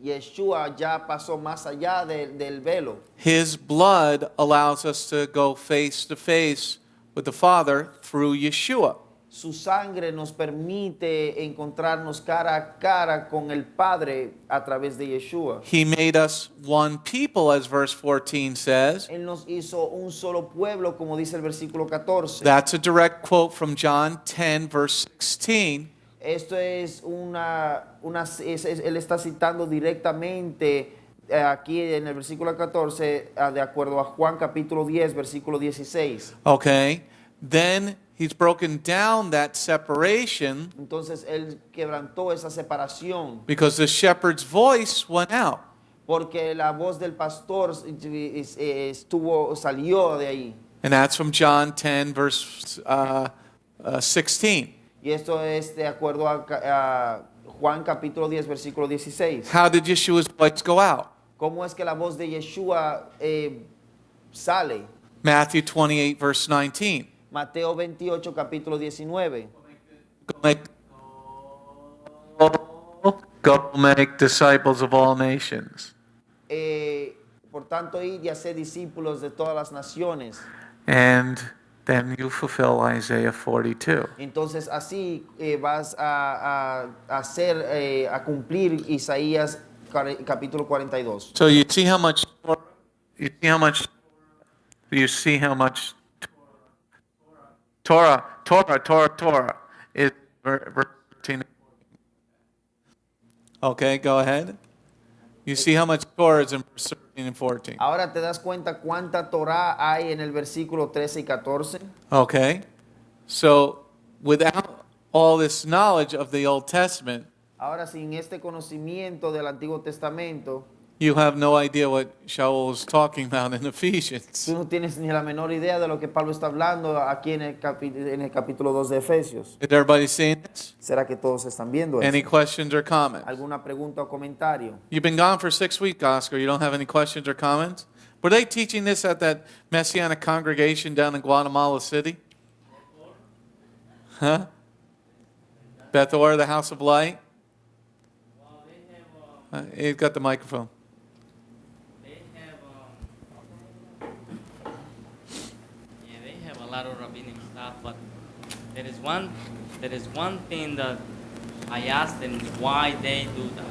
Yeshua ya pasó más allá del velo. His blood allows us to go face to face with the Father through Yeshua. Su sangre nos permite encontrarnos cara a cara con el Padre a través de Yeshua. He made us one people, as verse 14 says. Él nos hizo un solo pueblo, como dice el versículo 14. That's a direct quote from John 10, verse 16. Esto es él está citando directamente aquí en el versículo 14, de acuerdo a Juan capítulo 10, versículo 16. Okay? Then he's broken down that separation Entonces él quebrantó esa separación because the shepherd's voice went out. porque la voz del pastor salió de ahí. And that's from John 10, verse 16. Y esto es de acuerdo a Juan capítulo 10, versículo 16. How did Yeshua's voice go out? ¿Cómo es que la voz de Yeshua sale? Matthew 28, verse 19. Mateo 28, capítulo 19. Go make disciples of all nations. Por tanto, id y haced discípulos de todas las naciones. And then you fulfill Isaiah 42. Entonces así vas a cumplir Isaías capítulo 42. So you see how much Torah is verse 13. Okay, go ahead. You see how much Torah is in verse 13 and 14. Ahora te das cuenta cuánta Torah hay en el versículo 13 y 14. Okay. So without all this knowledge of the Old Testament, Ahora sin este conocimiento del Antiguo Testamento, You have no idea what Shaul is talking about in Ephesians. Tú no tienes ni la menor idea de lo que Pablo está hablando aquí en el capítulo 2 de Efesios. Is everybody seeing this? ¿Será que todos están viendo Any eso? questions or comments? ¿Alguna pregunta o comentario? You've been gone for 6 weeks, Oscar. You don't have any questions or comments? Were they teaching this at that Messianic congregation down in Guatemala City? Huh? Beth Or, the House of Light? Well, they have He's got the microphone. they have a lot of rabbinic stuff, but there is one thing that I asked them why they do that.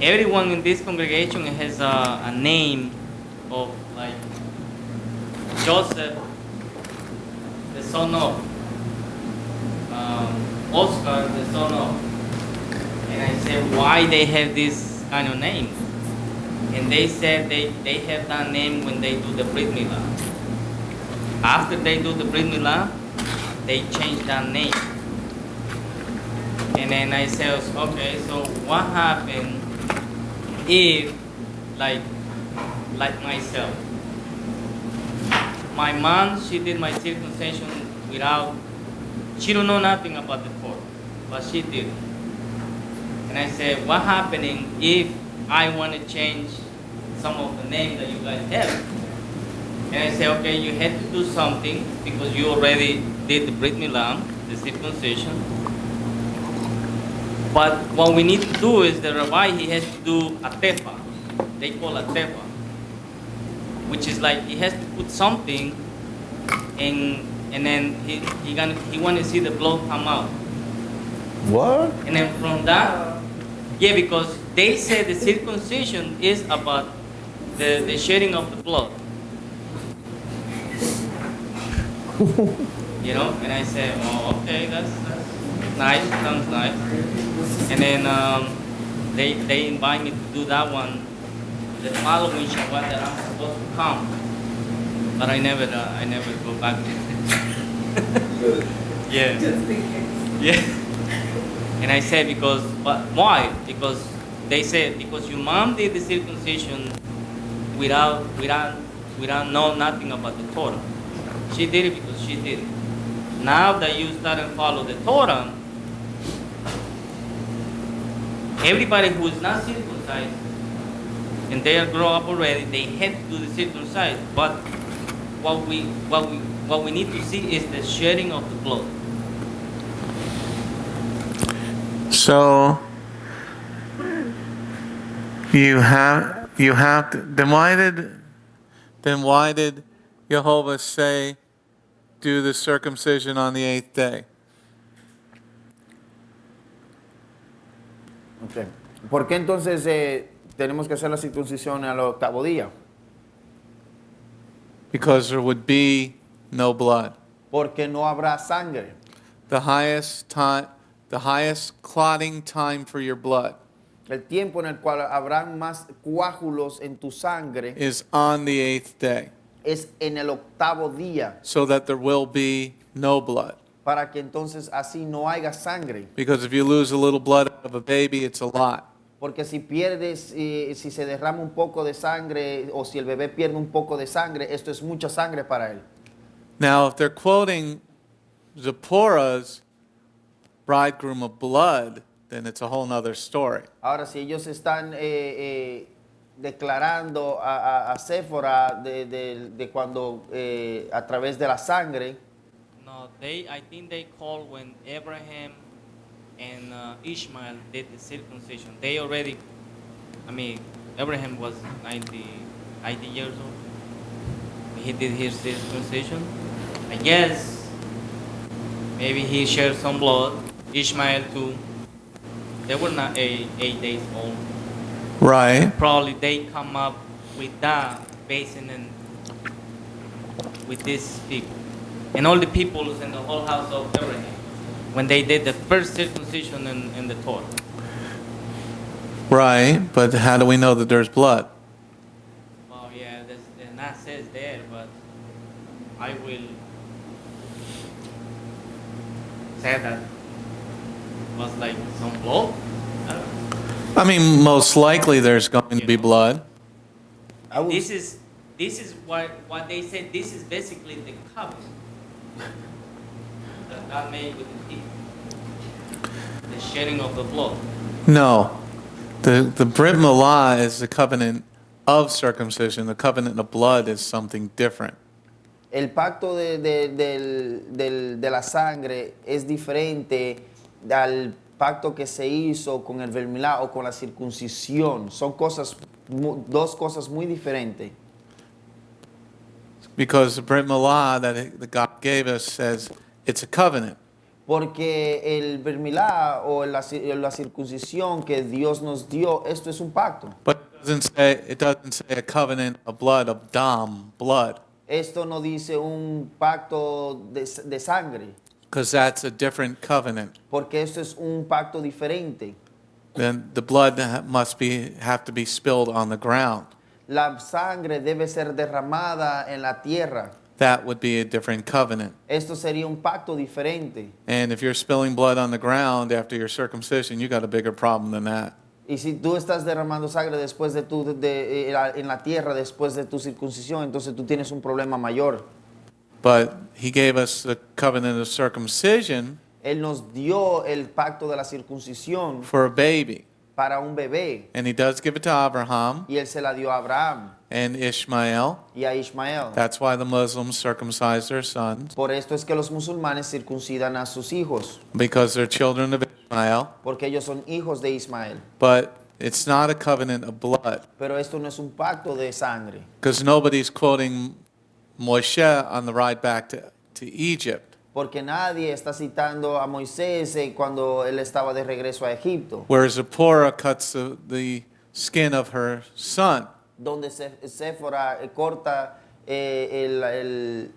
Everyone in this congregation has a name of like Joseph, the son of Oscar, the son of, and I said why they have this kind of name. And they said they have that name when they do the Brit Milah. After they do the Brit Milah, they change that name. And then I said, okay, so what happened if, like myself, my mom, she did my circumcision without, she don't know nothing about the Torah, but she did. And I said, what happening if I want to change some of the names that you guys have? And I said, okay, you had to do something because you already did the Brit Milah, the circumcision. But what we need to do is the rabbi, he has to do a tefa. They call a tefa, which is like he has to put something, and then he want to see the blood come out. What? And then from that, yeah, because they say the circumcision is about the shedding of the blood. You know, and I said, oh, okay, that's nice, sounds nice. And then they invite me to do that one the following Shabbat that I'm supposed to come, but I never go back. Yeah. Yeah. And I said but why? Because they said because your mom did the circumcision without know nothing about the Torah. She did it because she did it. Now that you start and follow the Torah, everybody who is not circumcised and they are grown up already, they have to do the circumcised. But what we need to see is the shedding of the blood. So you have to, then why did Jehovah say do the circumcision on the 8th day? Okay. ¿Por qué entonces tenemos que hacer la circuncisión al 8º día? Because there would be no blood. Porque no habrá sangre. The highest clotting time for your blood El tiempo en el cual habrán más coágulos en tu sangre is on the 8th day, es en el 8º día, so that there will be no blood. para que entonces así no haya sangre. Because if you lose a little blood out of a baby, it's a lot. Porque si pierdes, si se derrama un poco de sangre o si el bebé pierde un poco de sangre, esto es mucha sangre para él. Now, if they're quoting Zipporah's bridegroom of blood, then it's a whole nother story. Ahora, si ellos están declarando a Séfora de cuando a través de la sangre, No, I think they call when Abraham and Ishmael did the circumcision. They already, Abraham was 90 years old. He did his circumcision. I guess maybe he shared some blood. Ishmael too. They were not 8 days old. Right. Probably they come up with that basing in with these people. And all the peoples in the whole house of Abraham when they did the first circumcision in the Torah. Right, but how do we know that there's blood? Well, yeah, the not says there, but I will say that was like some blood. I don't know. I mean, most likely there's going to be blood. I would- This is what they said. This is basically the covenant that God made with the people. The shedding of the blood. No. The Brit Milah is the covenant of circumcision. The covenant of blood is something different. El pacto de la sangre es diferente al pacto que se hizo con el vermilá o con la circuncisión. Son dos cosas muy diferentes. Because the Brit Milah that God gave us says it's a covenant. Porque el vermilá o la circuncisión que Dios nos dio, esto es un pacto. But it doesn't say a covenant of blood, of dam, blood. Esto no dice un pacto de sangre, Because that's a different covenant. porque esto es un pacto diferente. Then the blood have to be spilled on the ground. La sangre debe ser derramada en la tierra. That would be a different covenant. Esto sería un pacto diferente. And if you're spilling blood on the ground after your circumcision, you got a bigger problem than that. Y si tú estás derramando sangre después en la tierra después de tu circuncisión, entonces tú tienes un problema mayor. But he gave us the covenant of circumcision Él nos dio el pacto de la circuncisión for a baby. para un bebé. And he does give it to Abraham Y él se la dio a Abraham and Ishmael. y a Ismael. That's why the Muslims circumcise their sons, Por esto es que los musulmanes circuncidan a sus hijos, because they're children of Ishmael. porque ellos son hijos de Ismael. But it's not a covenant of blood, Pero esto no es un pacto de sangre, because nobody's quoting Moshe on the ride back to Egypt. porque nadie está citando a Moisés cuando él estaba de regreso a Egipto, Where Zipporah cuts the skin of her son. donde Séfora corta el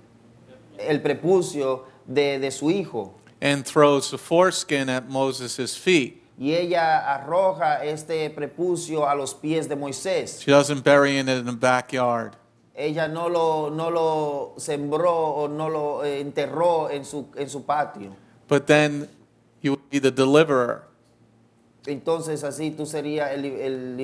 prepucio de su hijo. And throws the foreskin at Moses' feet. Y ella arroja este prepucio a los pies de Moisés. She doesn't bury it in the backyard. Ella no lo sembró o no lo enterró en su patio. But then you would be the deliverer. Entonces así tú serías el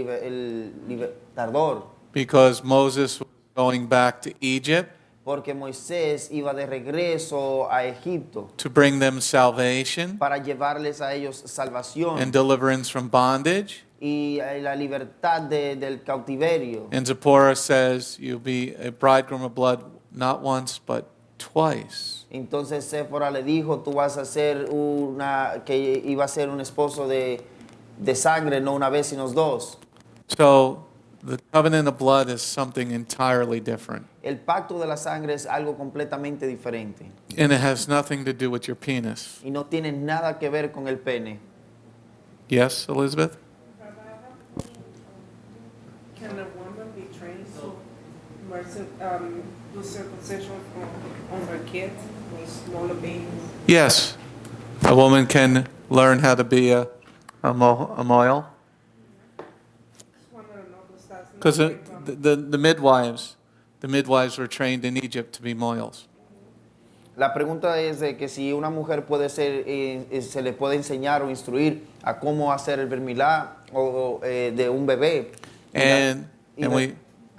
libertador. Because Moses was going back to Egypt Porque Moisés iba de regreso a Egipto to bring them salvation para llevarles a ellos salvación and deliverance from bondage. y la libertad del cautiverio. And Zipporah says, you'll be a bridegroom of blood not once but twice. Entonces Séfora le dijo, tú vas a ser que iba a ser un esposo de sangre, no una vez sino dos. So the covenant of blood is something entirely different. El pacto de la sangre es algo completamente diferente And it has nothing to do with your penis. y no tiene nada que ver con el pene. Yes, Elizabeth? Can a woman be trained to do circumcision on her kids, or smaller babies? Yes. A woman can learn how to be a mohel. Just wanted to know those stats. Because the midwives were trained in Egypt to be mohels. La pregunta es de que si una mujer puede ser, se le puede enseñar o instruir a cómo hacer el vermilá o de un bebé. And we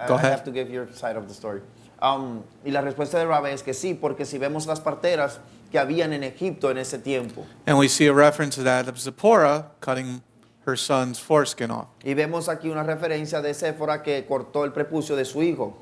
go I have ahead. to give your side of the story. Y la respuesta de Rabbi es que sí, porque si vemos las parteras que habían en Egipto en ese tiempo, And we see a reference to that of Zipporah cutting her son's foreskin off. y vemos aquí una referencia de Séfora que cortó el prepucio de su hijo.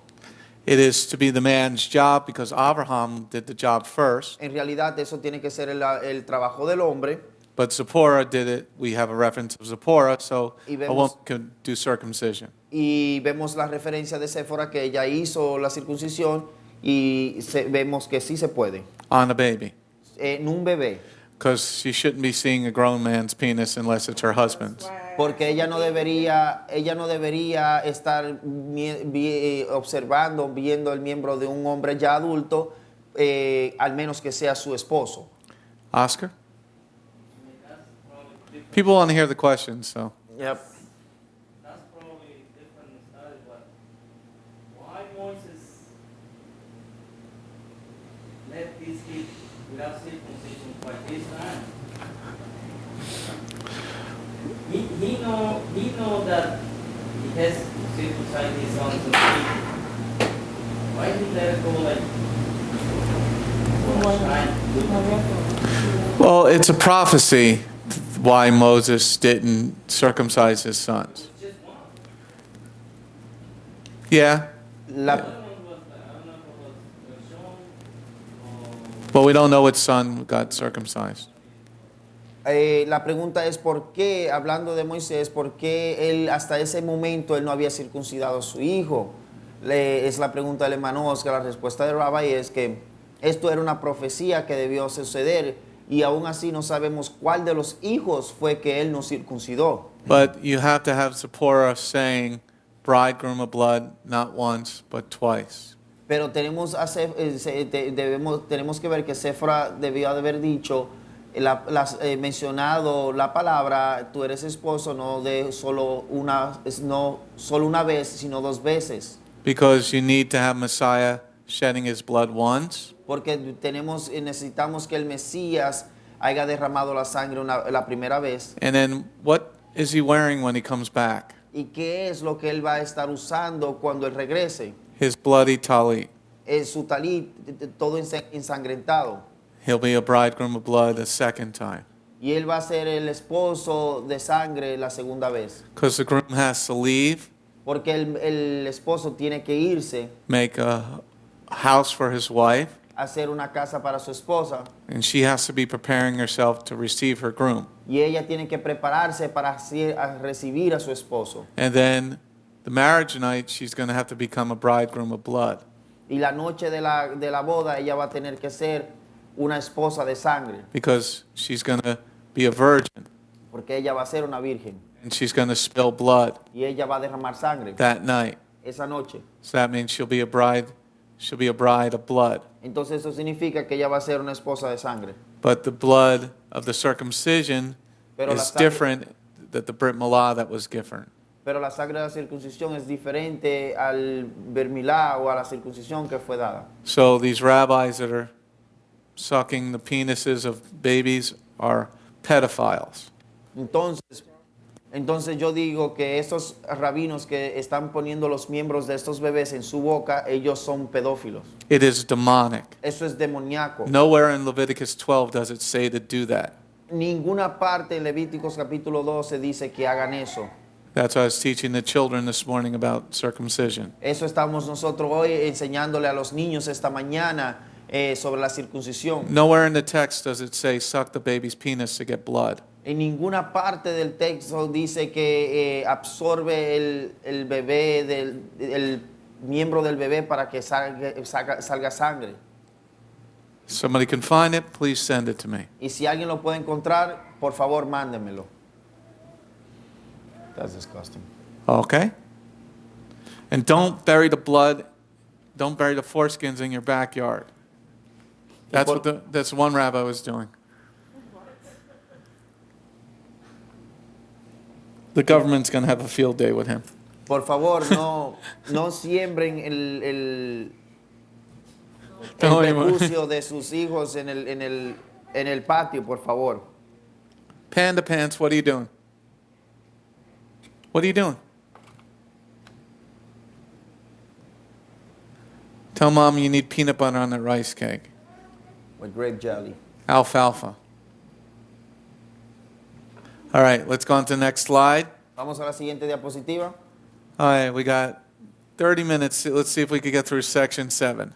It is to be the man's job because Abraham did the job first, En realidad eso tiene que ser el trabajo del hombre, but Zipporah did it. We have a reference of Zipporah, so Y a vemos- woman can do circumcision. y vemos la referencia de Séfora que ella hizo la circuncisión y vemos que sí se puede. On a baby. En un bebé. Because she shouldn't be seeing a grown man's penis unless it's her husband's. Porque ella no debería estar observando, viendo el miembro de un hombre ya adulto, al menos que sea su esposo. Oscar? People want to hear the questions, so. Yep. That's probably different study, but why Moses let these kids without circumcision for this time? he know that he has to circumcise his son to the why did that go like Well, it's a prophecy why Moses didn't circumcise his sons. Yeah. La, But we don't know which son got circumcised. la pregunta es por qué, hablando de Moisés, por qué él hasta ese momento él no había circuncidado a su hijo. Es la pregunta del hermano Oscar. La respuesta de Rabbi es que esto era una profecía que debió suceder y aún así no sabemos cuál de los hijos fue que él no circuncidó. But you have to have Zipporah saying, bridegroom of blood, not once, but twice. Pero tenemos que ver que Séfora debió de haber dicho, mencionado la palabra, tú eres esposo, no solo una vez, sino dos veces. Because you need to have Messiah shedding his blood once. Porque necesitamos que el Mesías haya derramado la sangre la primera vez. And then what is he wearing when he comes back? ¿Y qué es lo que él va a estar usando cuando él regrese? His bloody talit. Es su talit, todo ensangrentado. He'll be a bridegroom of blood a second time. Y él va a ser el esposo de sangre la segunda vez. Because the groom has to leave, Porque el esposo tiene que irse, make a house for his wife, a hacer una casa para su esposa. and she has to be preparing herself to receive her groom. Y ella tiene que prepararse para recibir a su esposo. And then the marriage night, she's going to have to become a bridegroom of blood. Y la noche de la boda, ella va a tener que ser una esposa de sangre. Because she's going to be a virgin. Porque ella va a ser una virgen. And she's going to spill blood Y ella va a derramar sangre that night. esa noche. So that means she'll be a bride of blood. Entonces eso significa que ella va a ser una esposa de sangre. But the blood of the circumcision Pero la is sangre- different than the Brit Milah that was different. Pero la sangre de la circuncisión es diferente al Bermilá o a la circuncisión que fue dada. So these rabbis that are sucking the penises of babies are pedophiles. Entonces yo digo que estos rabinos que están poniendo los miembros de estos bebés en su boca, ellos son pedófilos. It is demonic. Eso es demoníaco. Nowhere in Leviticus 12 does it say to do that. Ninguna parte en Levíticos capítulo 12 dice que hagan eso. That's why I was teaching the children this morning about circumcision. Eso estamos nosotros hoy enseñándole a los niños esta mañana sobre la circuncisión. Nowhere in the text does it say suck the baby's penis to get blood. En ninguna parte del texto dice que absorbe el bebé, el miembro del bebé para que salga sangre. Somebody can find it, please send it to me. Y si alguien lo puede encontrar, por favor, mándemelo. That's disgusting. Okay? And don't bury the foreskins in your backyard. That's one rabbi was doing. The government's going to have a field day with him. Por favor, no siembren el No, prepucio de sus hijos en el patio, por favor. Panda Pants, what are you doing? What are you doing? Tell Mom you need peanut butter on that rice cake. With grape jelly. Alfalfa. All right, let's go on to the next slide. Vamos a la siguiente diapositiva. All right, we got 30 minutes. Let's see if we can get through section 7.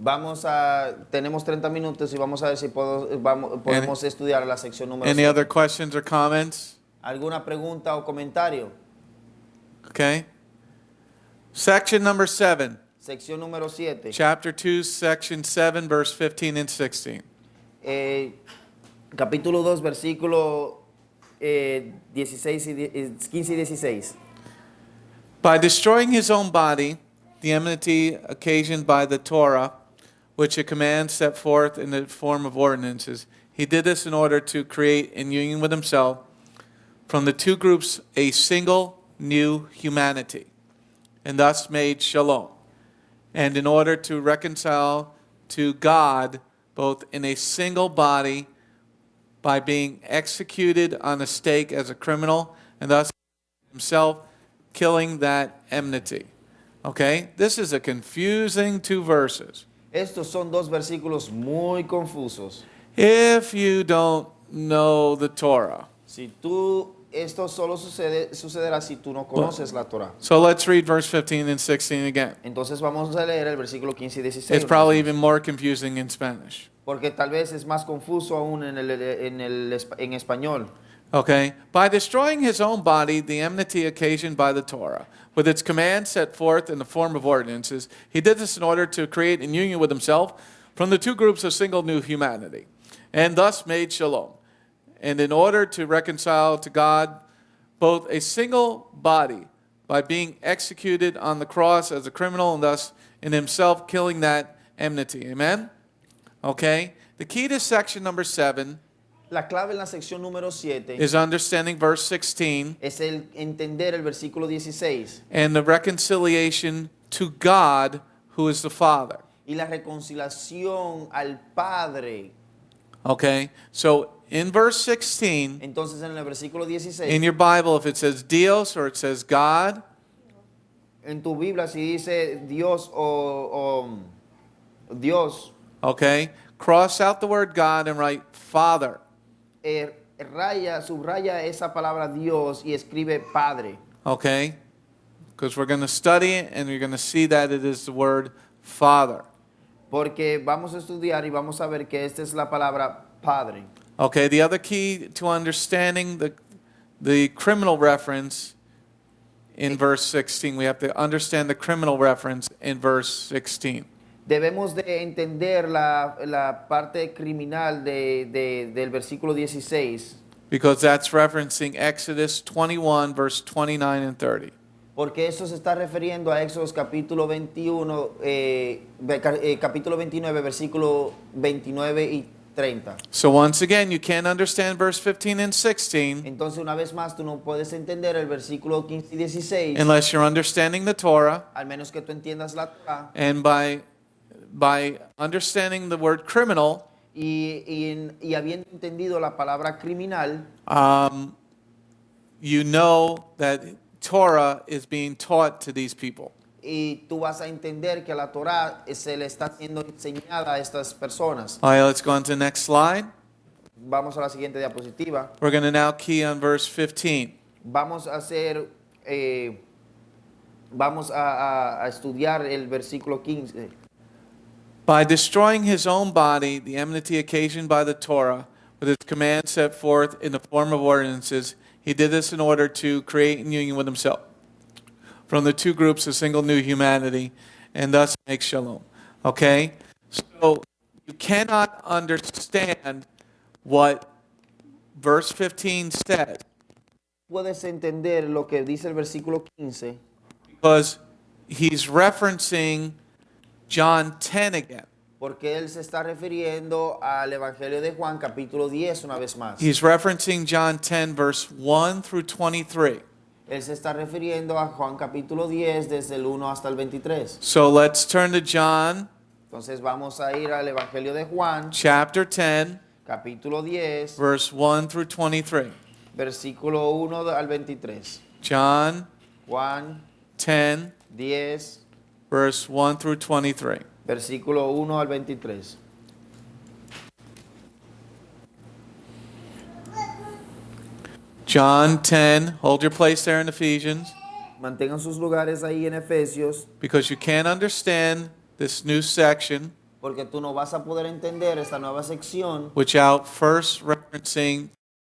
Tenemos 30 minutos y vamos a ver si podemos estudiar la sección número Any 7. other questions or comments? ¿Alguna pregunta o comentario? Okay. Section number 7. Sección número 7. Chapter 2, section 7, verse 15 and 16. Capítulo 2, versículo 15 y 16. By destroying his own body, the enmity occasioned by the Torah, which a command set forth in the form of ordinances, he did this in order to create in union with himself from the two groups a single new humanity, and thus made shalom, and in order to reconcile to God both in a single body by being executed on a stake as a criminal, and thus himself killing that enmity. Okay? This is a confusing two verses. Estos son dos versículos muy confusos. If you don't know the Torah. Esto solo sucederá si tú no conoces la Torah. So let's read verse 15 and 16 again. Entonces vamos a leer el versículo 15 y 16. It's probably even more confusing in Spanish. Porque tal vez es más confuso aún en español. Okay? By destroying his own body, the enmity occasioned by the Torah, with its commands set forth in the form of ordinances, he did this in order to create in union with himself from the two groups a single new humanity, and thus made shalom. And in order to reconcile to God both a single body by being executed on the cross as a criminal, and thus in himself killing that enmity. Amen? Okay? The key to section number 7 La clave en la sección número 7 is understanding verse 16 es el entender el versículo 16 and the reconciliation to God, who is the Father. y la reconciliación al Padre. Okay? So in verse 16, Entonces en el versículo 16, in your Bible, if it says Dios or it says God, en tu Biblia si dice Dios o Dios, okay, cross out the word God and write Father. subraya esa palabra Dios y escribe Padre. Okay? Because we're going to study it and you're going to see that it is the word Father. Porque vamos a estudiar y vamos a ver que esta es la palabra Padre. Okay, the other key to understanding the criminal reference in verse 16, we have to understand the criminal reference in verse 16. Debemos de entender la parte criminal del versículo 16. Because that's referencing Exodus 21, verse 29 and 30. Porque eso se está refiriendo a Éxodo capítulo 21, capítulo 29, versículo 29 y 30. So once again, you can't understand verse 15 and 16 Entonces, una vez más, tú no puedes entender el versículo 15 y 16 unless you're understanding the Torah, al menos que tú entiendas la Torah. and by understanding the word criminal, Y habiendo entendido la palabra criminal, you know that Torah is being taught to these people. y tú vas a entender que la Torah se le está siendo enseñada a estas personas. All right, let's go on to the next slide. Vamos a la siguiente diapositiva. We're going to now key on verse 15. Vamos a hacer, vamos a estudiar el versículo 15. By destroying his own body, the enmity occasioned by the Torah, with its commands set forth in the form of ordinances, he did this in order to create in union with himself from the two groups a single new humanity, and thus make shalom. Okay? So you cannot understand what verse 15 says Puedes entender lo que dice el versículo 15 because he's referencing John 10 again. porque él se está refiriendo al Evangelio de Juan capítulo 10 una vez más. He's referencing John 10 verse 1 through 23. Él se está refiriendo a Juan capítulo 10 desde el 1 hasta el 23. So let's turn to John Entonces vamos a ir al Evangelio de Juan chapter 10 capítulo 10 verse 1 through 23. versículo 1 al 23. John Juan 10 10 verse 1 through 23. versículo 1 al 23. John 10, hold your place there in Ephesians, Mantengan sus lugares ahí en Efesios, because you can't understand this new section porque tú no vas a poder entender esta nueva sección without first referencing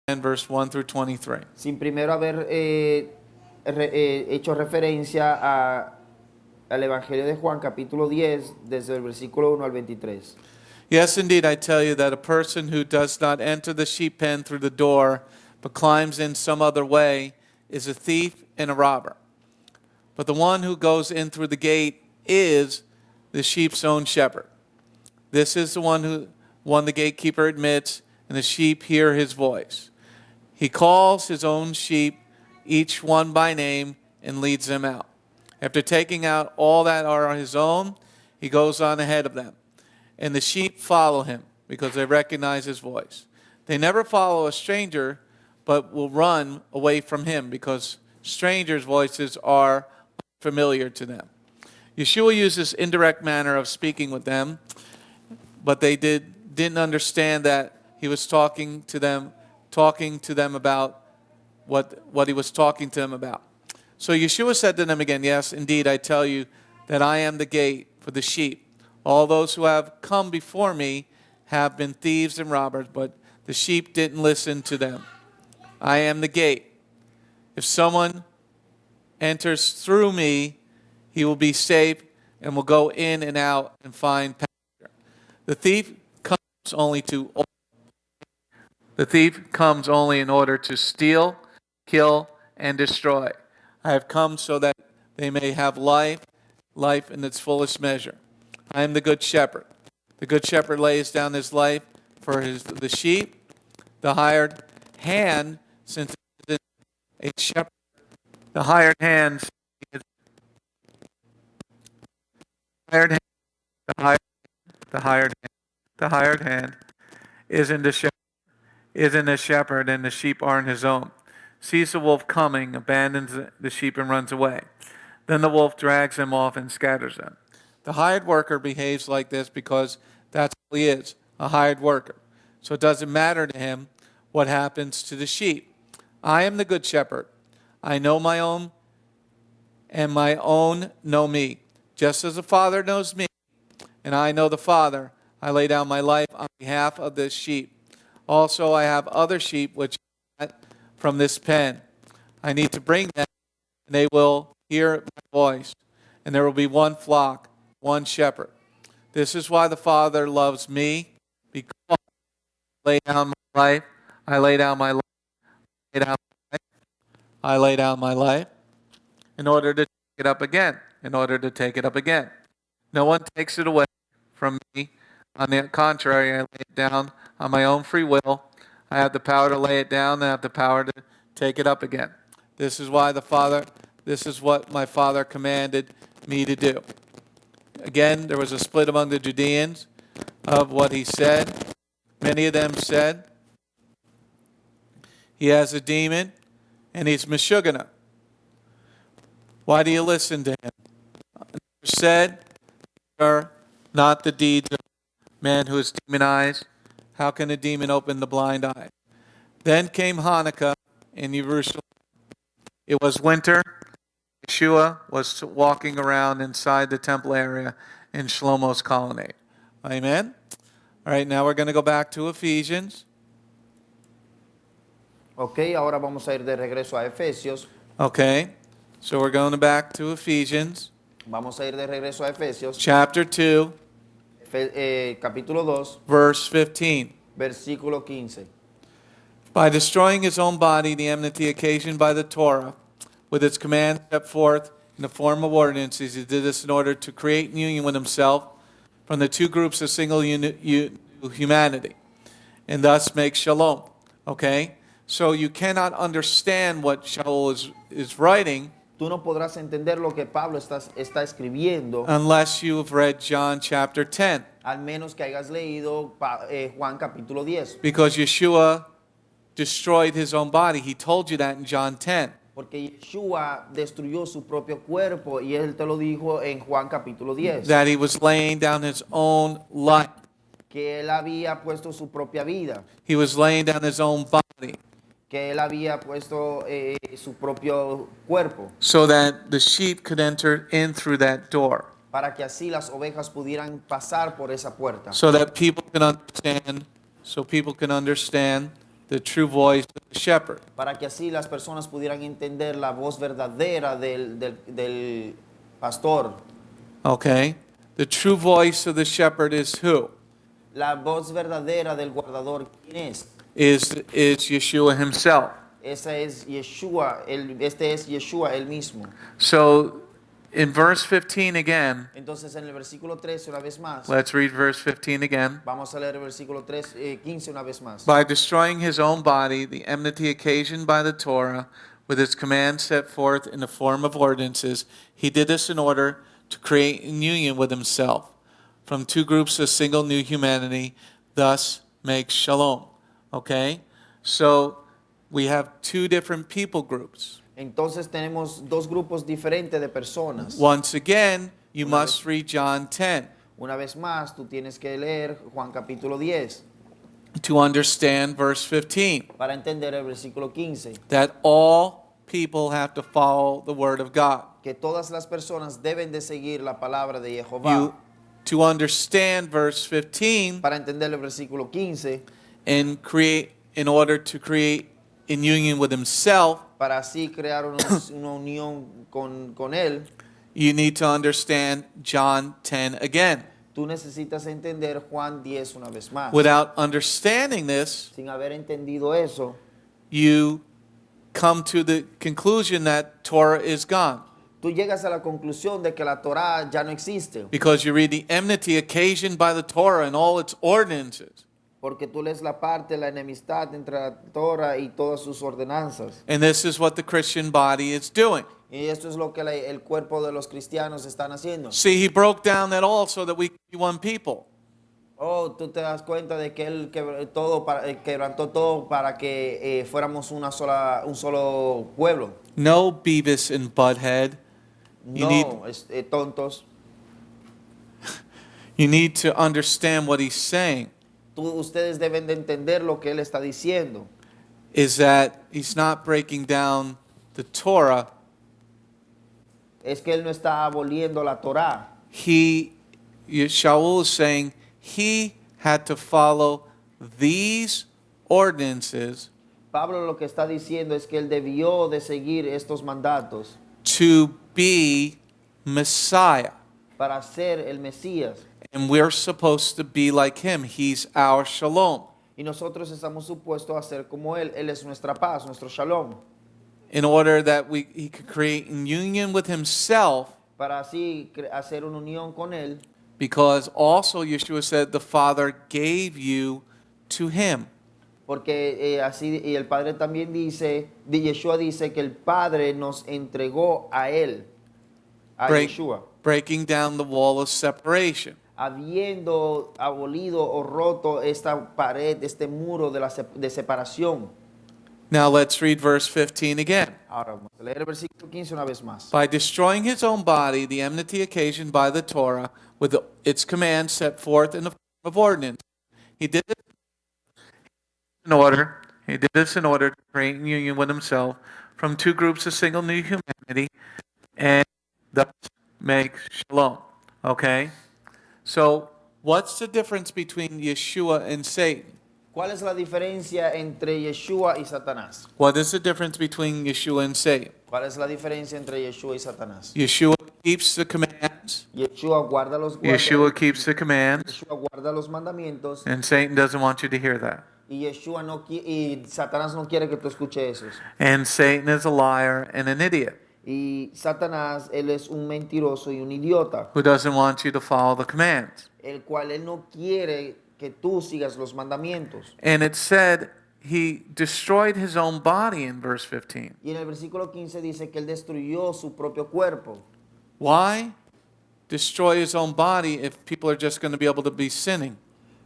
10 verse 1 through 23. sin primero haber hecho referencia al Evangelio de Juan capítulo 10 desde el versículo 1 al 23. Yes, indeed, I tell you that a person who does not enter the sheep pen through the door, but climbs in some other way, is a thief and a robber. But the one who goes in through the gate is the sheep's own shepherd. This is the one the gatekeeper admits, and the sheep hear his voice. He calls his own sheep, each one by name, and leads them out. After taking out all that are his own, he goes on ahead of them. And the sheep follow him, because they recognize his voice. They never follow a stranger, but will run away from him because strangers' voices are familiar to them. Yeshua used this indirect manner of speaking with them, but they didn't understand that he was talking to them about what he was talking to them about. So Yeshua said to them again, yes, indeed, I tell you that I am the gate for the sheep. All those who have come before me have been thieves and robbers, but the sheep didn't listen to them. I am the gate. If someone enters through me, he will be safe and will go in and out and find pasture. The thief comes only in order to steal, kill, and destroy. I have come so that they may have life in its fullest measure. I am the good shepherd. The good shepherd lays down his life for the sheep. The hired hand, since it is a shepherd, the hired hand isn't a shepherd, and the sheep aren't his own. Sees the wolf coming, abandons the sheep and runs away. Then the wolf drags them off and scatters them. The hired worker behaves like this because that's all he is, a hired worker. So it doesn't matter to him what happens to the sheep. I am the good shepherd. I know my own, and my own know me. Just as the Father knows me, and I know the Father, I lay down my life on behalf of this sheep. Also, I have other sheep which I got from this pen. I need to bring them, and they will hear my voice, and there will be one flock, one shepherd. This is why the Father loves me, because I lay down my life. I lay down my life. I lay down my life in order to take it up again. No one takes it away from me. On the contrary, I lay it down on my own free will. I have the power to lay it down, and I have the power to take it up again. This is what my Father commanded me to do. Again, there was a split among the Judeans of what he said. Many of them said, he has a demon, and he's Meshuggah. Why do you listen to him? Said, are not the deeds of man who is demonized. How can a demon open the blind eye? Then came Hanukkah in Jerusalem. It was winter. Yeshua was walking around inside the temple area in Shlomo's colonnade. Amen? All right, now we're going to go back to Ephesians. Ok, ahora vamos a ir de regreso a Efesios. Okay, so we're going back to Ephesians. Vamos a ir de regreso a Efesios. Chapter 2. Capítulo 2. Verse 15. Versículo 15. By destroying his own body, the enmity occasioned by the Torah, with its commands set forth in the form of ordinances, he did this in order to create union with himself from the two groups of single humanity, and thus make shalom. Okay? So you cannot understand what Shaul is writing Tú no podrás entender lo que Pablo está escribiendo unless you've read John chapter 10. al menos que hayas leído Juan capítulo 10. Because Yeshua destroyed his own body. He told you that in John 10. Porque Yeshua destruyó su propio cuerpo y él te lo dijo en Juan capítulo 10. That he was laying down his own life. Que él había puesto su propia vida. He was laying down his own body. Que él había puesto su propio cuerpo. So that the sheep could enter in through that door. Para que así las ovejas pudieran pasar por esa puerta. So that people can understand the true voice of the shepherd. Para que así las personas pudieran entender la voz verdadera del pastor. Okay. The true voice of the shepherd is who? La voz verdadera del guardador, ¿quién es? Is Yeshua himself. Ese es Yeshua, este es Yeshua él mismo. So in verse 15 again. Entonces en el versículo 13 una vez más. Let's read verse 15 again. Vamos a leer el versículo 15 una vez más. By destroying his own body, the enmity occasioned by the Torah, with its commands set forth in the form of ordinances, he did this in order to create union with himself from two groups of single new humanity, thus make shalom. Okay? So we have two different people groups. Entonces tenemos dos grupos diferentes de personas. Once again, you Una must read John 10 Una vez más, tú tienes que leer Juan capítulo 10 to understand verse 15. para entender el versículo 15. That all people have to follow the word of God. Que todas las personas deben de seguir la palabra de Jehová. To understand verse 15 Para entender el versículo 15, and in order to create in union with himself, para así crear una unión con Él, you need to understand John 10 again. tú necesitas entender Juan 10 una vez más. Without understanding this, Sin haber entendido eso, you come to the conclusion that Torah is gone. tú llegas a la conclusión de que la Torá ya no existe. Because you read the enmity occasioned by the Torah and all its ordinances. Porque tú lees la parte, la enemistad entre la Torah y todas sus ordenanzas. And this is what the Christian body is doing. Y esto es lo que el cuerpo de los cristianos están haciendo. See, he broke down that all so that we could be one people. Oh, tú te das cuenta de que él quebrantó todo para que fuéramos un solo pueblo. No Beavis and Butthead. Tontos. You need to understand what he's saying. Ustedes deben de entender lo que él está diciendo. Is that he's not breaking down the Torah. Es que él no está aboliendo la Torá. Shaul is saying he had to follow these ordinances. Pablo lo que está diciendo es que él debió de seguir estos mandatos. To be Messiah. Para ser el Mesías. And we're supposed to be like him. He's our shalom. Y nosotros estamos supuestos a ser como él. Él es nuestra paz, nuestro shalom. In order that he could create union with himself. Para así hacer una unión con él. Because also Yeshua said the Father gave you to him. Porque así y el Padre también dice, Yeshua dice que el Padre nos entregó a él, a Yeshua. Breaking down the wall of separation. Habiendo abolido o roto esta pared, este muro de separación. Now let's read verse 15 again. Ahora vamos a leer el versículo 15 una vez más. By destroying his own body, the enmity occasioned by the Torah, with its commands set forth in the form of ordinance, he did this in order to create union with himself from two groups of single new humanity, and thus make shalom. Okay? So, what's the difference between Yeshua and Satan? ¿Cuál es la diferencia entre Yeshua y Satanás? What is the difference between Yeshua and Satan? ¿Cuál es la diferencia entre Yeshua y Satanás? Yeshua keeps the commands. Yeshua guarda los Yeshua keeps the commands. Yeshua guarda los mandamientos. And Satan doesn't want you to hear that. Y Satanás no quiere que tú escuches eso. And Satan is a liar and an idiot. Y Satanás, él es un mentiroso y un idiota. Who doesn't want you to follow the commands. El cual él no quiere que tú sigas los mandamientos. And it said he destroyed his own body in verse 15. Y en el versículo 15 dice que él destruyó su propio cuerpo. Why destroy his own body if people are just going to be able to be sinning?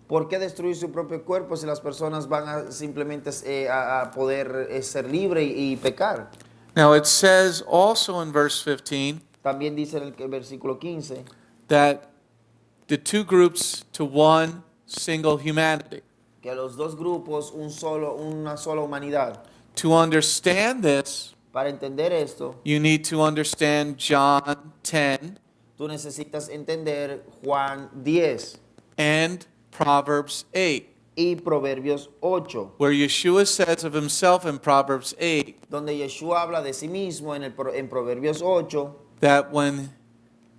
¿Por qué destruir su propio cuerpo si las personas van a simplemente a poder ser libre y pecar? Now it says also in verse 15 También dice en el versículo 15 that the two groups to one single humanity. que los dos grupos, una sola humanidad. To understand this, Para entender esto, you need to understand John 10 tú necesitas entender Juan 10 and Proverbs 8. y Proverbios 8, Where Yeshua says of himself in Proverbs 8 donde Yeshua habla de sí mismo en Proverbios 8, that when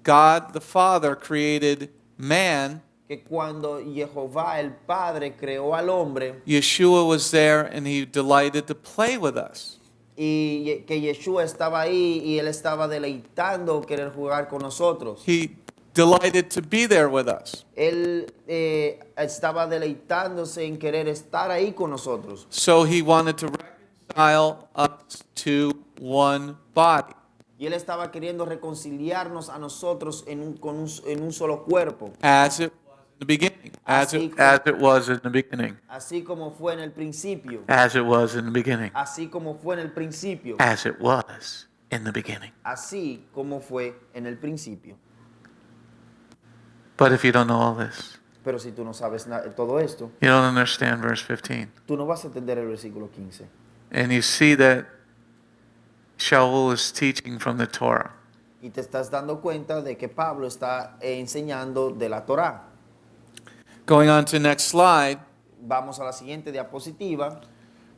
God the Father created man, que cuando Jehová el Padre creó al hombre, Yeshua was there and he delighted to play with us. y que Yeshua estaba ahí y él estaba deleitando querer jugar con nosotros. He delighted to be there with us. Él estaba deleitándose en querer estar ahí con nosotros. So he wanted to reconcile us to one body. Y él estaba queriendo reconciliarnos a nosotros en un solo cuerpo. As it was the beginning, as Así it was in the beginning, Así como fue en el principio. as it was in the beginning, Así como fue en el principio. as it was in the beginning. Así como fue en el principio. But if you don't know all this, Pero si tú no sabes todo esto, you don't understand verse 15. tú no vas a entender el versículo 15. And you see that Shaul is teaching from the Torah. Y te estás dando cuenta de que Pablo está enseñando de la Torá. Going on to the next slide, Vamos a la siguiente diapositiva.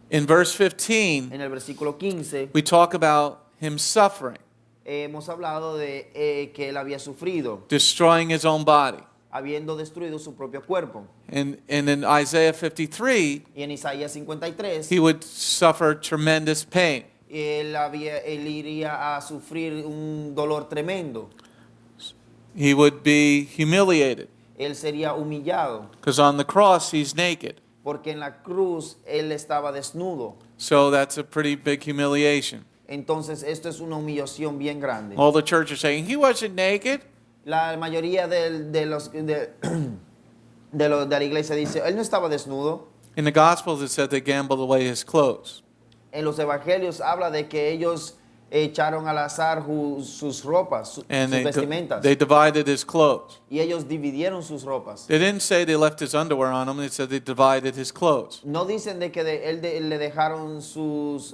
in verse 15, En el versículo 15 we talk about him suffering, hemos hablado de que él había sufrido, destroying his own body. habiendo destruido su propio cuerpo. And in Isaiah 53, Y en Isaías 53, he would suffer tremendous pain. él iría a sufrir un dolor tremendo. He would be humiliated Él sería humillado, because on the cross he's naked. porque en la cruz él estaba desnudo. So that's a pretty big humiliation. Entonces esto es una humillación bien grande. All the church are saying he wasn't naked. La mayoría de la iglesia dice, él no estaba desnudo. In the Gospels it said they gambled away his clothes. En los evangelios habla de que ellos echaron al azar sus ropas, sus And vestimentas. they divided his clothes. Y ellos dividieron sus ropas. They didn't say they left his underwear on him. They said they divided his clothes. No dicen de que le dejaron sus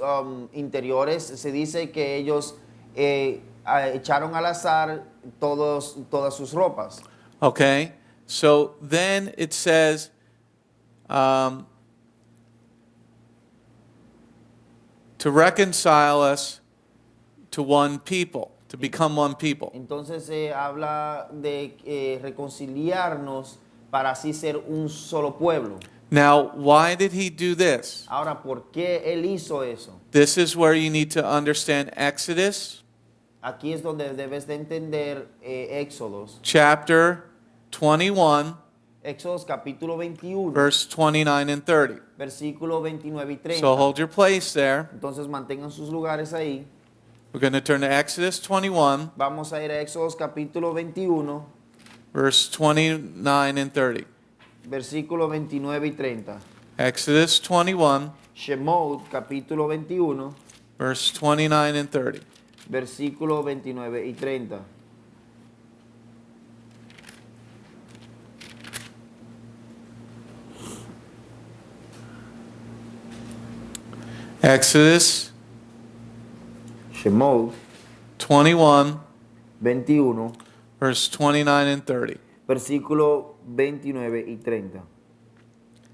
interiores. Se dice que ellos echaron al azar todas sus ropas. Okay? So then it says, to reconcile us to one people, to become one people. Entonces se habla de reconciliarnos para así ser un solo pueblo. Now, why did he do this? Ahora, ¿por qué él hizo eso? This is where you need to understand Exodus Aquí es donde debes de entender Éxodos. chapter 21, Éxodos capítulo 21, verse 29 and 30. versículo 29 y 30. So hold your place there. Entonces mantengan sus lugares ahí. We're going to turn to Exodus 21, Vamos a ir a Éxodos capítulo 21, verse 29 and 30. versículo 29 y 30. Exodus 21, Shemot capítulo 21, verse 29 and 30. versículo 29 y 30. Exodus Shemot 21, 21, verse 29 and 30. versículo 29 y 30.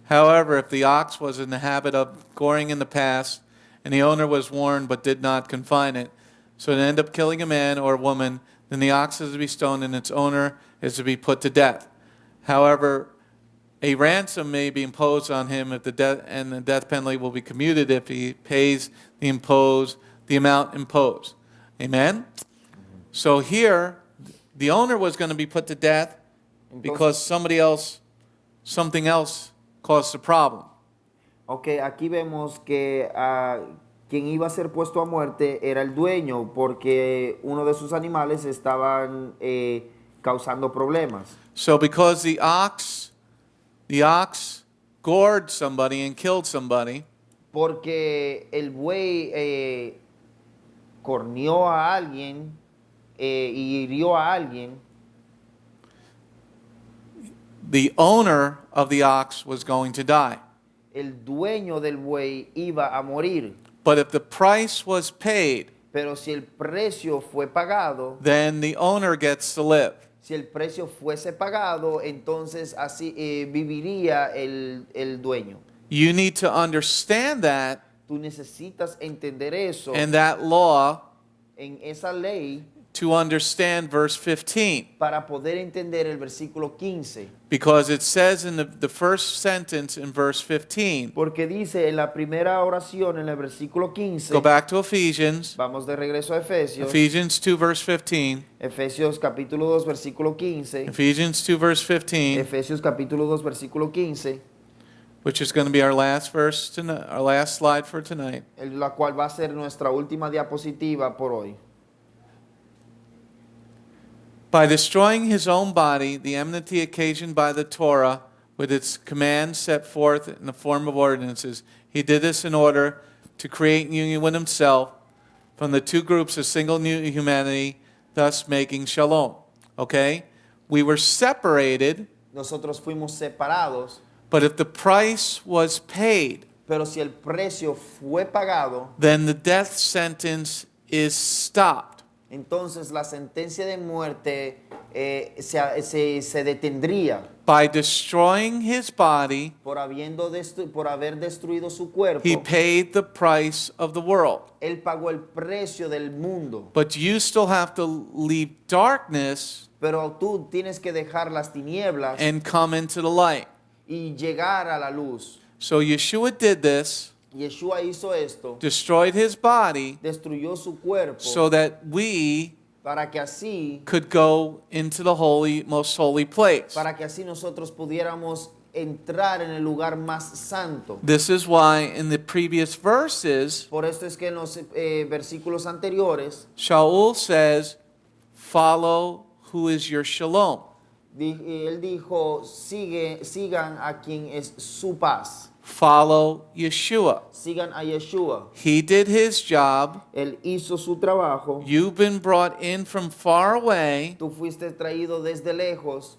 However, if the ox was in the habit of goring in the past, and the owner was warned but did not confine it, so it ended up killing a man or a woman, then the ox is to be stoned and its owner is to be put to death. However, a ransom may be imposed on him if the death penalty will be commuted if he pays the amount imposed. Amen? So here, the owner was going to be put to death because something else caused the problem. Ok, aquí vemos que quien iba a ser puesto a muerte era el dueño porque uno de sus animales estaban causando problemas. So because the ox gored somebody and killed somebody, Porque el buey corneó a alguien y hirió a alguien, the owner of the ox was going to die. el dueño del buey iba a morir. But if the price was paid, Pero si el precio fue pagado, then the owner gets to live. si el precio fuese pagado, entonces así viviría el dueño. You need to understand that, Tú necesitas entender eso and that law en esa ley to understand verse 15. para poder entender el versículo 15. Because it says in the first sentence in verse 15, Porque dice en la primera oración, en el versículo 15, go back to Ephesians, vamos de regreso a Efesios, Ephesians 2 verse 15, Efesios capítulo 2, versículo 15, Ephesians 2 verse 15, Efesios capítulo 2, versículo 15, which is going to be our last verse tonight, our last slide for tonight. la cual va a ser nuestra última diapositiva por hoy. By destroying his own body, the enmity occasioned by the Torah, with its commands set forth in the form of ordinances, he did this in order to create union with himself from the two groups a single new humanity, thus making shalom. Okay? We were separated, Nosotros fuimos separados, but if the price was paid, pero si el precio fue pagado, then the death sentence is stopped. entonces la sentencia de muerte se detendría By destroying his body, por haber destruido su cuerpo. he paid the price of the world. Él pagó el precio del mundo, But you still have to leave darkness pero tú tienes que dejar las tinieblas and come into the light. y llegar a la luz. So Yeshua did this, Yeshua hizo esto, destroyed his body, destruyó su cuerpo so that we para que así could go into the holy, most holy place. para que así nosotros pudiéramos entrar en el lugar más santo. This is why in the previous verses, Por esto es que en los versículos anteriores Shaul says, follow who is your shalom. él dijo, sigan a quien es su paz. Follow Yeshua. Sigan a Yeshua. He did his job. Él hizo su trabajo. You've been brought in from far away. Tú fuiste traído desde lejos.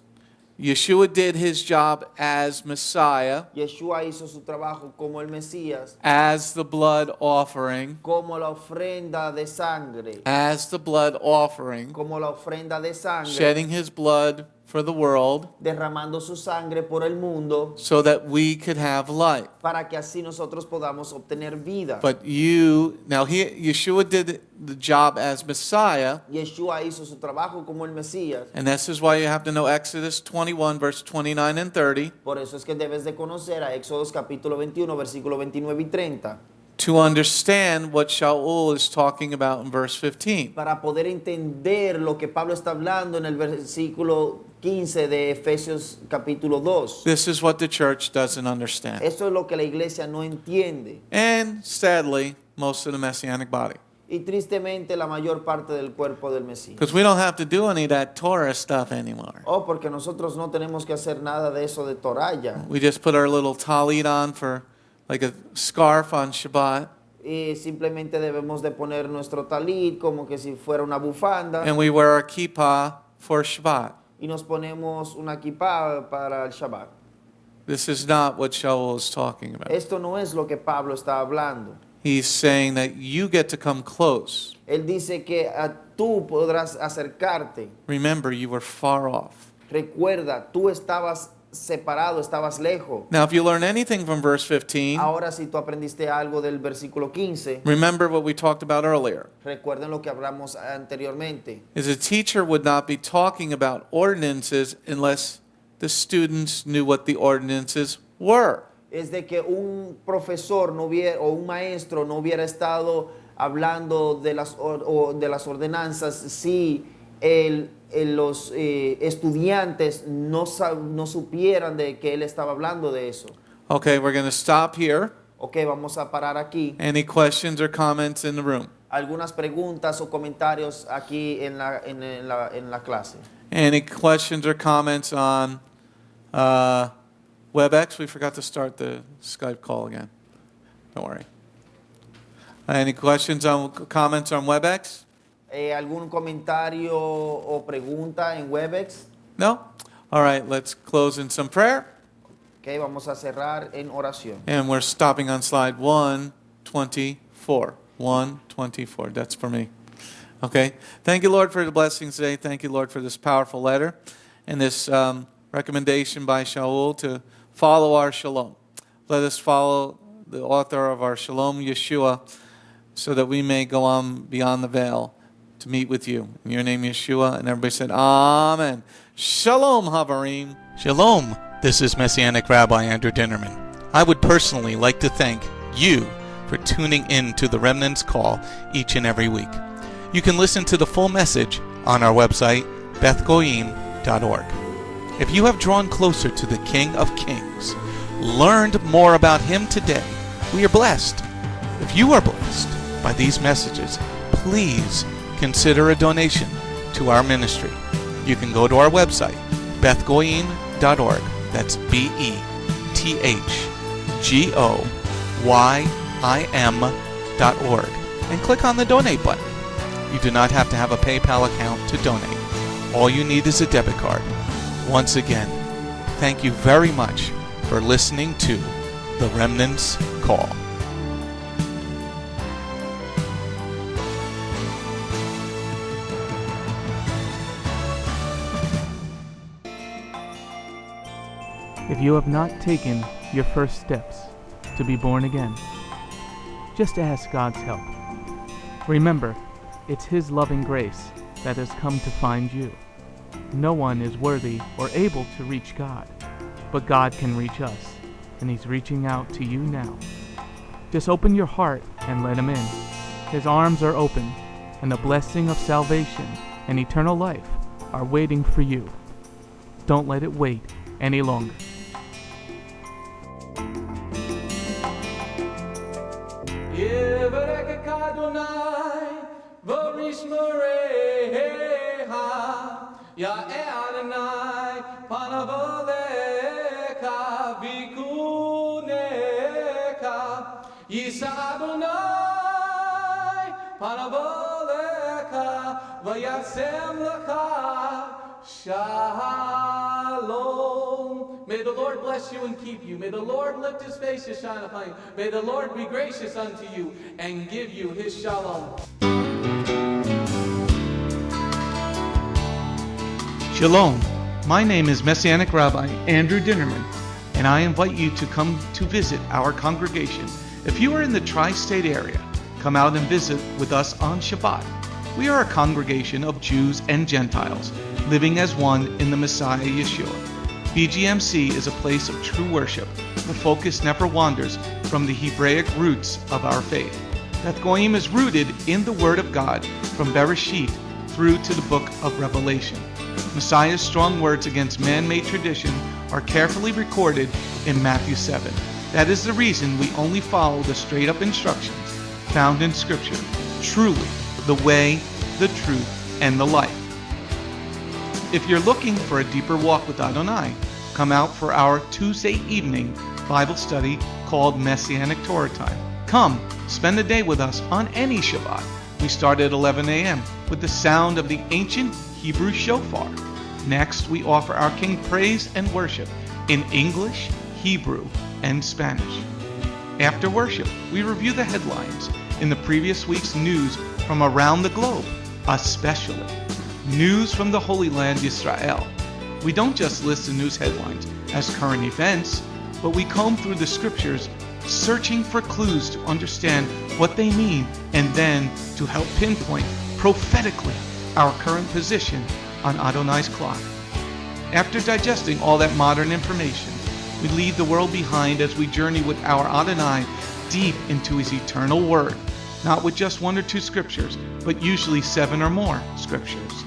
Yeshua did his job as Messiah, Yeshua hizo su trabajo como el Mesías, as the blood offering, como la ofrenda de sangre, as the blood offering, como la ofrenda de sangre, shedding his blood for the world derramando su sangre por el mundo, so that we could have life. para que así nosotros podamos obtener vida. But Yeshua did the job as Messiah, Yeshua hizo su trabajo como el Mesías. and this is why you have to know Exodus 21, verse 29 and 30, Por eso es que debes de conocer a Éxodos capítulo 21, versículo 29 y 30, to understand what Shaul is talking about in verse 15. para poder entender lo que Pablo está hablando en el versículo 15 de Efesios capítulo 2. This is what the church doesn't understand. Esto es lo que la iglesia no entiende. And sadly, most of the Messianic body. Y tristemente la mayor parte del cuerpo del Mesías. Because we don't have to do any of that Torah stuff anymore. Oh, porque nosotros no tenemos que hacer nada de eso de Toraya. We just put our little talit on for like a scarf on Shabbat, Y simplemente debemos de poner nuestro talit como que si fuera una bufanda. and we wear our kippah for Shabbat. Y nos ponemos una kippah para el Shabbat. This is not what Shaul is talking about. Esto no es lo que Pablo está hablando. He's saying that you get to come close. Él dice que tú podrás acercarte. Remember, you were far off. Recuerda, tú estabas separado, estabas lejos. Now, if you learn anything from verse 15, Ahora si tú aprendiste algo del versículo 15, remember what we talked about earlier. recuerden lo que hablamos anteriormente. Is a teacher would not be talking about ordinances unless the students knew what the ordinances were. Es de que un profesor no hubiera, o un maestro no hubiera estado hablando de las ordenanzas si los estudiantes no supieran de que él estaba hablando de eso. Okay, we're going to stop here. Ok, vamos a parar aquí. Any questions or comments in the room? Algunas preguntas o comentarios aquí en la clase. Any questions or comments on WebEx? We forgot to start the Skype call again. Don't worry. Any questions on comments on WebEx? ¿Algún comentario o pregunta en WebEx? No? All right, let's close in some prayer. Ok, vamos a cerrar en oración. And we're stopping on slide 124. 124. That's for me. Okay. Thank you, Lord, for the blessings today. Thank you, Lord, for this powerful letter and this recommendation by Shaul to follow our shalom. Let us follow the author of our shalom, Yeshua, so that we may go on beyond the veil to meet with you. In your name, Yeshua. And everybody said, Amen. Shalom, Havarim. Shalom, this is Messianic Rabbi Andrew Dinnerman. I would personally like to thank you for tuning in to the Remnant's Call each and every week. You can listen to the full message on our website, bethgoyim.org. If you have drawn closer to the King of Kings, learned more about Him today, we are blessed. If you are blessed by these messages, please consider a donation to our ministry. you can go to our website, bethgoyim.org. That's BETHGOYIM.org, and click on the donate button. You do not have to have a PayPal account to donate. All you need is a debit card. Once again, thank you very much for listening to The Remnant's Call. If you have not taken your first steps to be born again, just ask God's help. Remember, it's His loving grace that has come to find you. No one is worthy or able to reach God, but God can reach us, and He's reaching out to you now. Just open your heart and let Him in. His arms are open, and the blessing of salvation and eternal life are waiting for you. Don't let it wait any longer. Ya Adonai, panavoleka, vikuneka, Yisa Adonai, panavoleka, vayasem laka, shalom. May the Lord bless you and keep you. May the Lord lift His face to shine upon you. May the Lord be gracious unto you and give you His shalom. Shalom. My name is Messianic Rabbi Andrew Dinnerman, and I invite you to come to visit our congregation. If you are in the tri-state area, come out and visit with us on Shabbat. We are a congregation of Jews and Gentiles, living as one in the Messiah Yeshua. Bgmc is a place of true worship. The focus never wanders from the Hebraic roots of our faith. Beth Goyim is rooted in the Word of God from Bereshit through to the book of Revelation. Messiah's strong words against man-made tradition are carefully recorded in Matthew 7. That is the reason we only follow the straight-up instructions found in Scripture, truly the way, the truth, and the life. If you're looking for a deeper walk with Adonai, come out for our Tuesday evening Bible study called Messianic Torah Time. Come, spend the day with us on any Shabbat. We start at 11 a.m. with the sound of the ancient Hebrew shofar. Next, we offer our King praise and worship in English, Hebrew, and Spanish. After worship, we review the headlines in the previous week's news from around the globe, especially news from the Holy Land, Israel. We don't just list the news headlines as current events, but we comb through the scriptures, searching for clues to understand what they mean and then to help pinpoint prophetically our current position on Adonai's clock. After digesting all that modern information, we leave the world behind as we journey with our Adonai deep into His eternal Word, not with just one or two scriptures, but usually 7 or more scriptures.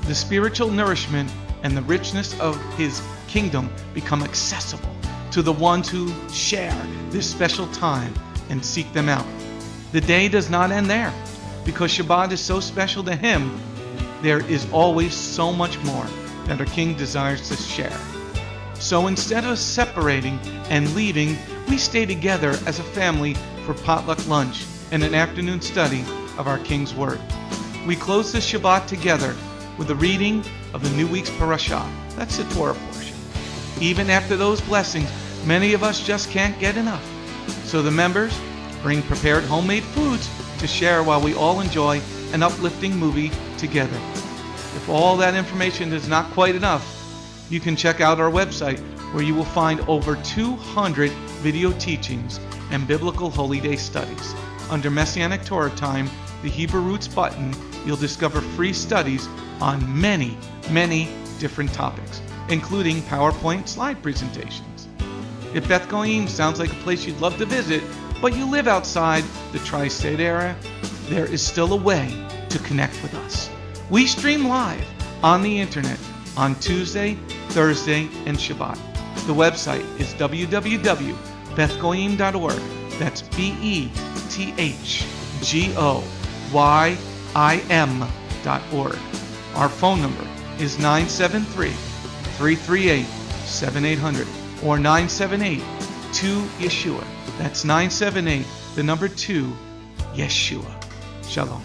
The spiritual nourishment and the richness of His kingdom become accessible to the ones who share this special time and seek them out. The day does not end there. Because Shabbat is so special to Him, there is always so much more that our King desires to share. So instead of separating and leaving, we stay together as a family for potluck lunch and an afternoon study of our King's Word. We close the Shabbat together with a reading of the new week's parashah. That's the Torah portion. Even after those blessings, many of us just can't get enough. So the members bring prepared homemade foods to share while we all enjoy an uplifting movie together. If all that information is not quite enough, you can check out our website where you will find over 200 video teachings and biblical holy day studies. Under Messianic Torah Time, the Hebrew Roots button, you'll discover free studies on many, many different topics, including PowerPoint slide presentations. If Beth Goyim sounds like a place you'd love to visit, but you live outside the tri-state area, there is still a way to connect with us. We stream live on the internet on Tuesday, Thursday, and Shabbat. The website is www.bethgoyim.org. That's BETHGOYIM.org. Our phone number is 973-338-7800 or 978-2-YESHUA. That's 978, the number 2, Yeshua. Shalom.